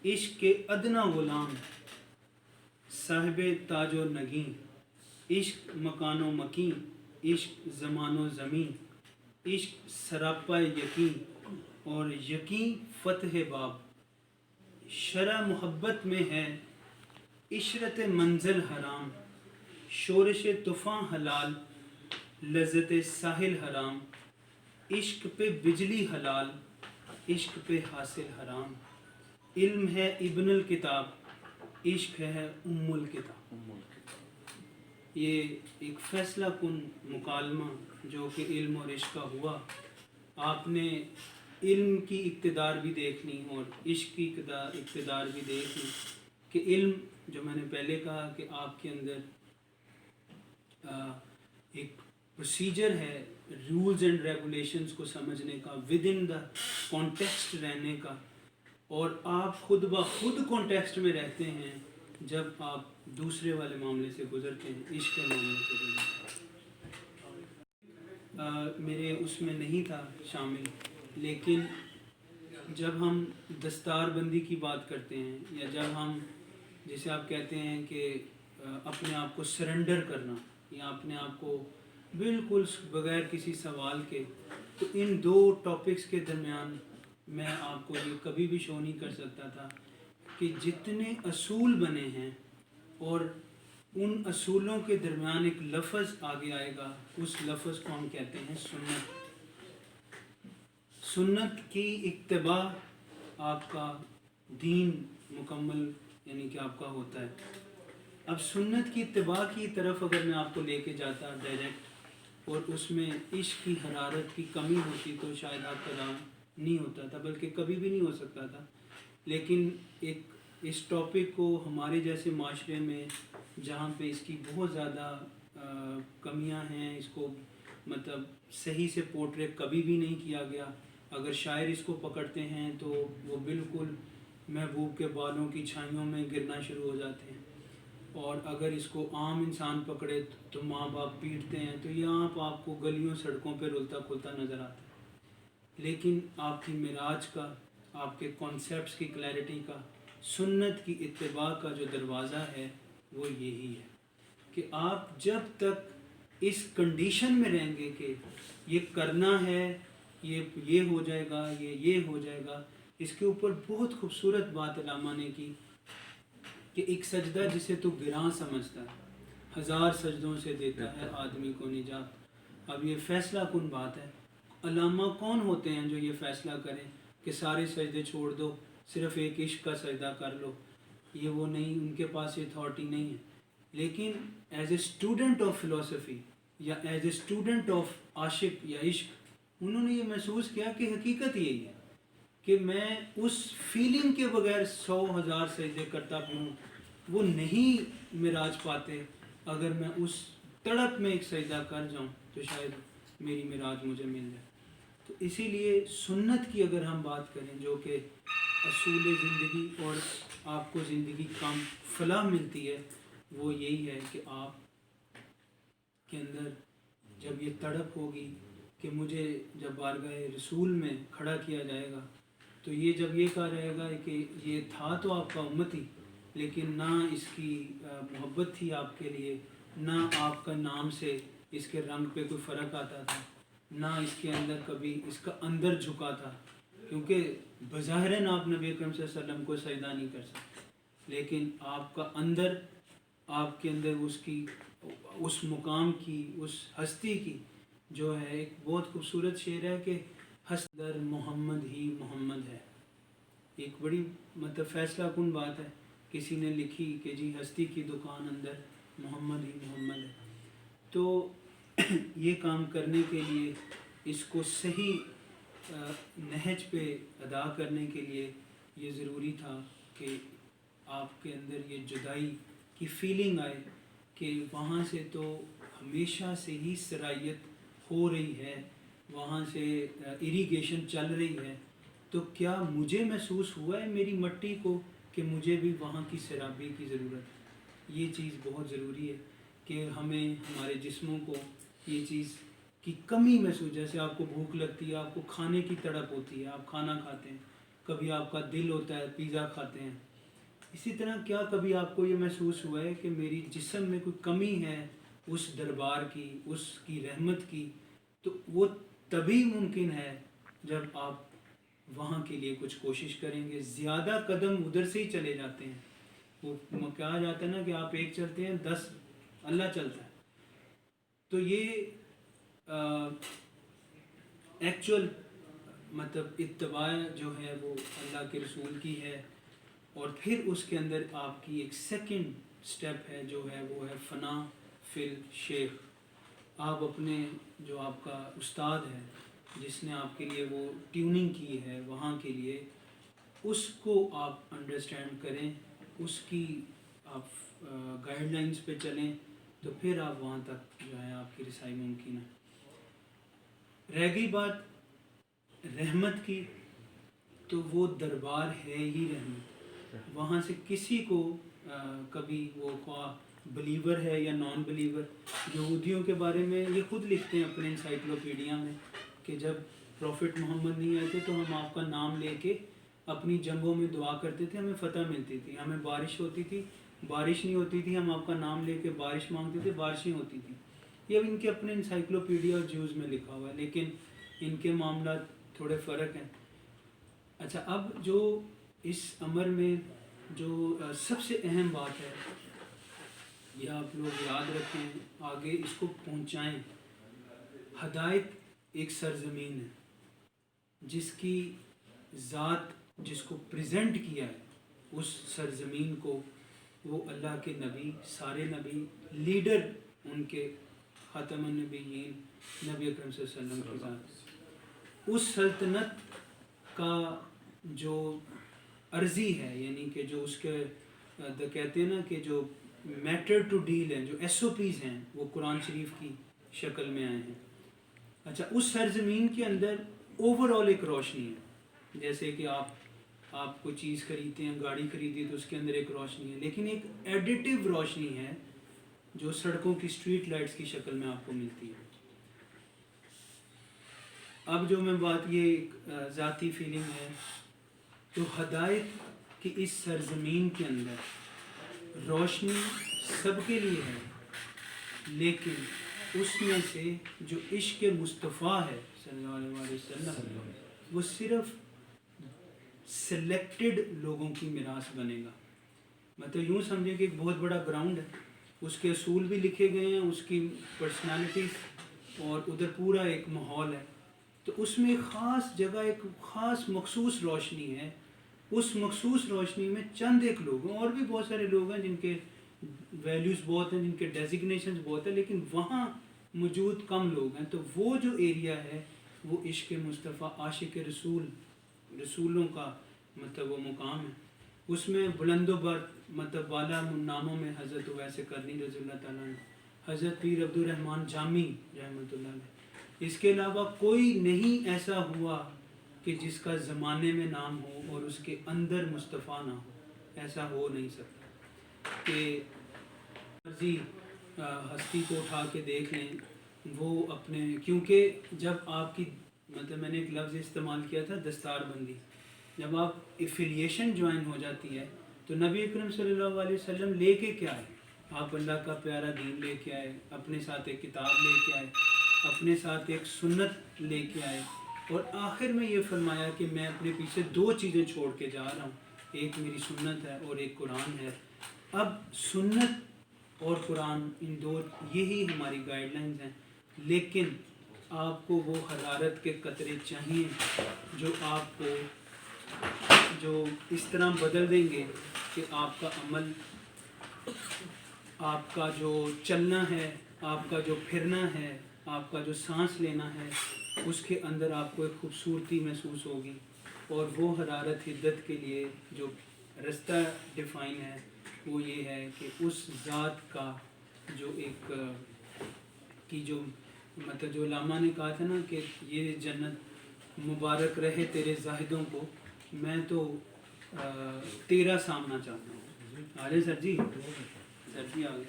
عشق کے ادنا غلام، صاحب تاج و نگین، عشق مکان و مکین، عشق زمان و زمین، عشق سراپا یقین اور یقین فتح باب، شرح محبت میں ہے عشرت منزل حرام، شورش طوفاں حلال لذت ساحل حرام، عشق پہ بجلی حلال عشق پہ حاصل حرام، علم ہے ابن الکتاب عشق ہے ام الکتاب۔ یہ ایک فیصلہ کن مکالمہ جو کہ علم اور عشق کا ہوا۔ آپ نے علم کی اقتدار بھی دیکھنی اور عشق کی اقتدار بھی دیکھنی، کہ علم جو میں نے پہلے کہا کہ آپ کے اندر ایک پروسیجر ہے رولز اینڈ ریگولیشنز کو سمجھنے کا، ود ان دا کانٹیکسٹ رہنے کا، اور آپ خود بخود کانٹیکسٹ میں رہتے ہیں جب آپ دوسرے والے معاملے سے گزرتے ہیں، عشق کے معاملے سے گزرتے ہیں۔ میرے اس میں نہیں تھا شامل، لیکن جب ہم دستار بندی کی بات کرتے ہیں یا جب ہم جیسے آپ کہتے ہیں کہ اپنے آپ کو سرنڈر کرنا یا اپنے آپ کو بالکل بغیر کسی سوال کے، تو ان دو ٹاپکس کے درمیان میں آپ کو یہ کبھی بھی شو نہیں کر سکتا تھا کہ جتنے اصول بنے ہیں اور ان اصولوں کے درمیان ایک لفظ آگے آئے گا، اس لفظ کو ہم کہتے ہیں سنت۔ سنت کی اتباع آپ کا دین مکمل یعنی کہ آپ کا ہوتا ہے۔ اب سنت کی اتباع کی طرف اگر میں آپ کو لے کے جاتا ڈائریکٹ، اور اس میں عشق کی حرارت کی کمی ہوتی تو شاید آپ کا دام نہیں ہوتا تھا، بلکہ کبھی بھی نہیں ہو سکتا تھا. لیکن ایک اس ٹاپک کو ہمارے جیسے معاشرے میں جہاں پہ اس کی بہت زیادہ کمیاں ہیں، اس کو مطلب صحیح سے پورٹریٹ کبھی بھی نہیں کیا گیا. اگر شاعر اس کو پکڑتے ہیں تو وہ بالکل محبوب کے بالوں کی چھائیوں میں گرنا شروع ہو جاتے ہیں، اور اگر اس کو عام انسان پکڑے تو ماں باپ پیٹتے ہیں. تو یہاں پہ آپ کو گلیوں سڑکوں پہ رلتا کھلتا نظر آتا ہے. لیکن آپ کی معراج کا، آپ کے کانسیپٹس کی کلیئرٹی کا، سنت کی اتباع کا جو دروازہ ہے وہ یہی ہے کہ آپ جب تک اس کنڈیشن میں رہیں گے کہ یہ کرنا ہے، یہ ہو جائے گا، یہ ہو جائے گا. اس کے اوپر بہت خوبصورت بات علامہ نے کی کہ ایک سجدہ جسے تو گراں سمجھتا ہے، 1000 سجدوں سے دیتا ہے آدمی کو نجات. اب یہ فیصلہ کن بات ہے. علامہ کون ہوتے ہیں جو یہ فیصلہ کریں کہ سارے سجدے چھوڑ دو، صرف ایک عشق کا سجدہ کر لو؟ یہ وہ نہیں، ان کے پاس یہ اتھارٹی نہیں ہے. لیکن as a student of philosophy یا ایز اے اسٹوڈنٹ آف عاشق یا عشق، انہوں نے یہ محسوس کیا کہ حقیقت یہی ہے کہ میں اس فیلنگ کے بغیر 100,000 سجدے کرتا بھی ہوں، وہ نہیں معراج پاتے. اگر میں اس تڑپ میں ایک سجدہ کر جاؤں تو شاید میری معراج مجھے مل جائے. تو اسی لیے سنت کی اگر ہم بات کریں جو کہ اصول زندگی اور آپ کو زندگی کام فلاح ملتی ہے، وہ یہی ہے کہ آپ کے اندر جب یہ تڑپ ہوگی کہ مجھے جب بارگاہ رسول میں کھڑا کیا جائے گا تو یہ جب یہ کہا رہے گا کہ یہ تھا تو آپ کا امتی، لیکن نہ اس کی محبت تھی آپ کے لیے، نہ آپ کا نام سے اس کے رنگ پہ کوئی فرق آتا تھا، نہ اس کے اندر کبھی اس کا اندر جھکا تھا. کیونکہ بظاہراً آپ نبی اکرم صلی اللہ علیہ وسلم کو سجدہ نہیں کر سکتے، لیکن آپ کا اندر، آپ کے اندر اس مقام کی، اس ہستی کی جو ہے. ایک بہت خوبصورت شعر ہے کہ ہستر محمد ہی محمد ہے. ایک بڑی مطلب فیصلہ کن بات ہے. کسی نے لکھی کہ جی ہستی کی دکان اندر محمد ہی محمد ہے. تو یہ کام کرنے کے لیے، اس کو صحیح نہج پہ ادا کرنے کے لیے یہ ضروری تھا کہ آپ کے اندر یہ جدائی کی فیلنگ آئے کہ وہاں سے تو ہمیشہ سے ہی سرایت ہو رہی ہے، وہاں سے اریگیشن چل رہی ہے. تو کیا مجھے محسوس ہوا ہے میری مٹی کو کہ مجھے بھی وہاں کی سیرابی کی ضرورت ہے؟ یہ چیز بہت ضروری ہے کہ ہمیں ہمارے جسموں کو یہ چیز کی کمی محسوس، جیسے آپ کو بھوک لگتی ہے، آپ کو کھانے کی تڑپ ہوتی ہے، آپ کھانا کھاتے ہیں، کبھی آپ کا دل ہوتا ہے پیزا کھاتے ہیں. اسی طرح کیا کبھی آپ کو یہ محسوس ہوا ہے کہ میری جسم میں کوئی کمی ہے اس دربار کی، اس کی رحمت کی؟ تو وہ تبھی ممکن ہے جب آپ وہاں کے لیے کچھ کوشش کریں گے. زیادہ قدم ادھر سے ہی چلے جاتے ہیں. وہ کہا جاتا ہے نا کہ آپ ایک چلتے ہیں 10 اللہ چلتا ہے. تو یہ ایکچول مطلب اتباع جو ہے وہ اللہ کے رسول کی ہے. اور پھر اس کے اندر آپ کی ایک سیکنڈ سٹیپ ہے جو ہے وہ ہے فنا فی الشیخ. آپ اپنے جو آپ کا استاد ہے جس نے آپ کے لیے وہ ٹیوننگ کی ہے وہاں کے لیے، اس کو آپ انڈرسٹینڈ کریں، اس کی آپ گائیڈ لائنز پہ چلیں، تو پھر آپ وہاں تک جو ہے آپ کی رسائی ممکن ہے. رہ گئی بات رحمت کی، تو وہ دربار ہے ہی رحمت. وہاں سے کسی کو کبھی وہ خواہ بلیور ہے یا نان بلیور، یہودیوں کے بارے میں یہ خود لکھتے ہیں اپنے انسائکلوپیڈیا میں کہ جب پروفٹ محمد نہیں آئے تھے تو ہم آپ کا نام لے کے اپنی جنگوں میں دعا کرتے تھے، ہمیں فتح ملتی تھی. ہمیں بارش ہوتی تھی، بارش نہیں ہوتی تھی، ہم آپ کا نام لے کے بارش مانگتے تھے، بارشیں ہوتی تھیں. یہ اب ان کے اپنے انسائکلوپیڈیا اور جیوز میں لکھا ہوا ہے، لیکن ان کے معاملات تھوڑے فرق ہیں. اچھا، اب جو اس امر میں جو سب سے اہم بات ہے، یہ آپ لوگ یاد رکھیں، آگے اس کو پہنچائیں. ہدایت ایک سرزمین ہے جس کی ذات، جس کو پریزنٹ کیا ہے، اس سرزمین کو وہ اللہ کے نبی، سارے نبی، لیڈر ان کے خاتم النبیین نبی اکرم صلی اللہ علیہ وسلم کی ذات، اس سلطنت کا جو عرضی ہے، یعنی کہ جو اس کے کہتے ہیں نا کہ جو میٹر ٹو ڈیل ہیں، جو ایس او پیز ہیں، وہ قرآن شریف کی شکل میں آئے ہیں۔ اچھا، اس سرزمین کے اندر اوور آل ایک روشنی ہے، جیسے کہ آپ کوئی چیز خریدتے ہیں، گاڑی خریدی تو اس کے اندر ایک روشنی ہے، لیکن ایک ایڈیٹو روشنی ہے جو سڑکوں کی اسٹریٹ لائٹس کی شکل میں آپ کو ملتی ہے۔ اب جو میں بات، یہ ایک ذاتی فیلنگ ہے، تو ہدایت کی اس سرزمین کے اندر روشنی سب کے لیے ہے، لیکن اس میں سے جو عشق مصطفیٰ ہے صلی اللہ علیہ وسلم، وہ صرف سلیکٹڈ لوگوں کی میراث بنے گا۔ مطلب یوں سمجھیں کہ ایک بہت بڑا گراؤنڈ ہے، اس کے اصول بھی لکھے گئے ہیں، اس کی پرسنالٹیز، اور ادھر پورا ایک ماحول ہے، تو اس میں ایک خاص جگہ، ایک خاص مخصوص روشنی ہے۔ اس مخصوص روشنی میں چند ایک لوگ ہیں، اور بھی بہت سارے لوگ ہیں جن کے ویلیوز بہت ہیں، جن کے ڈیزگنیشنز بہت ہیں، لیکن وہاں موجود کم لوگ ہیں۔ تو وہ جو ایریا ہے وہ عشق مصطفیٰ، عاشق رسول، رسولوں کا مطلب وہ مقام ہے۔ اس میں بلند و بر، مطلب بالا ناموں میں حضرت اویس کرنی رضی اللہ تعالیٰ عنہ، حضرت پیر عبد الرحمن جامی رحمۃ اللہ علیہ، اس کے علاوہ کوئی نہیں ایسا ہوا کہ جس کا زمانے میں نام ہو اور اس کے اندر مصطفیٰ نہ ہو، ایسا ہو نہیں سکتا کہ مرضی ہستی کو اٹھا کے دیکھ لیں وہ اپنے، کیونکہ جب آپ کی، مطلب میں نے ایک لفظ استعمال کیا تھا دستار بندی، جب آپ ایفیلیشن جوائن ہو جاتی ہے تو نبی اکرم صلی اللہ علیہ وسلم لے کے کیا آئے؟ آپ اللہ کا پیارا دین لے کے آئے، اپنے ساتھ ایک کتاب لے کے آئے، اپنے ساتھ ایک سنت لے کے آئے، اور آخر میں یہ فرمایا کہ میں اپنے پیچھے دو چیزیں چھوڑ کے جا رہا ہوں، ایک میری سنت ہے اور ایک قرآن ہے۔ اب سنت اور قرآن، ان دو، یہی ہماری گائیڈ لائنز ہیں، لیکن آپ کو وہ حرارت کے قطرے چاہیے جو آپ کو، جو اس طرح بدل دیں گے کہ آپ کا عمل، آپ کا جو چلنا ہے، آپ کا جو پھرنا ہے، آپ کا جو سانس لینا ہے، اس کے اندر آپ کو ایک خوبصورتی محسوس ہوگی۔ اور وہ حرارت حدت کے لیے جو رستہ ڈیفائن ہے وہ یہ ہے کہ اس ذات کا جو ایک کی جو مطلب جو علامہ نے کہا تھا نا کہ یہ جنت مبارک رہے تیرے زاہدوں کو، میں تو تیرا سامنا چاہتا ہوں۔ آ رہے سر جی؟ سر جی آ گئے۔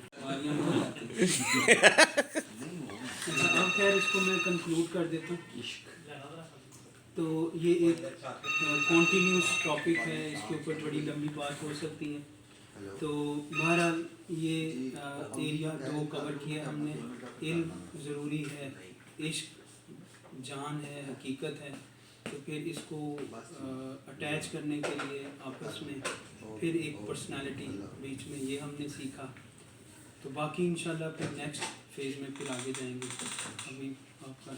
اب خیر اس کو میں کنکلوڈ کر دیتا ہوں۔ تو یہ ایک کنٹینیوس ٹاپک ہے، اس کے اوپر بڑی لمبی بات ہو سکتی ہے۔ تو بہرحال یہ ایریا دو کور کیا ہم نے۔ علم ضروری ہے، عشق جان ہے، حقیقت ہے، تو پھر اس کو اٹیچ کرنے کے لیے آپس میں پھر ایک پرسنالٹی بیچ میں، یہ ہم نے سیکھا۔ تو باقی انشاءاللہ پھر نیکسٹ فیز میں پھر آگے جائیں گے۔ ابھی آپ کا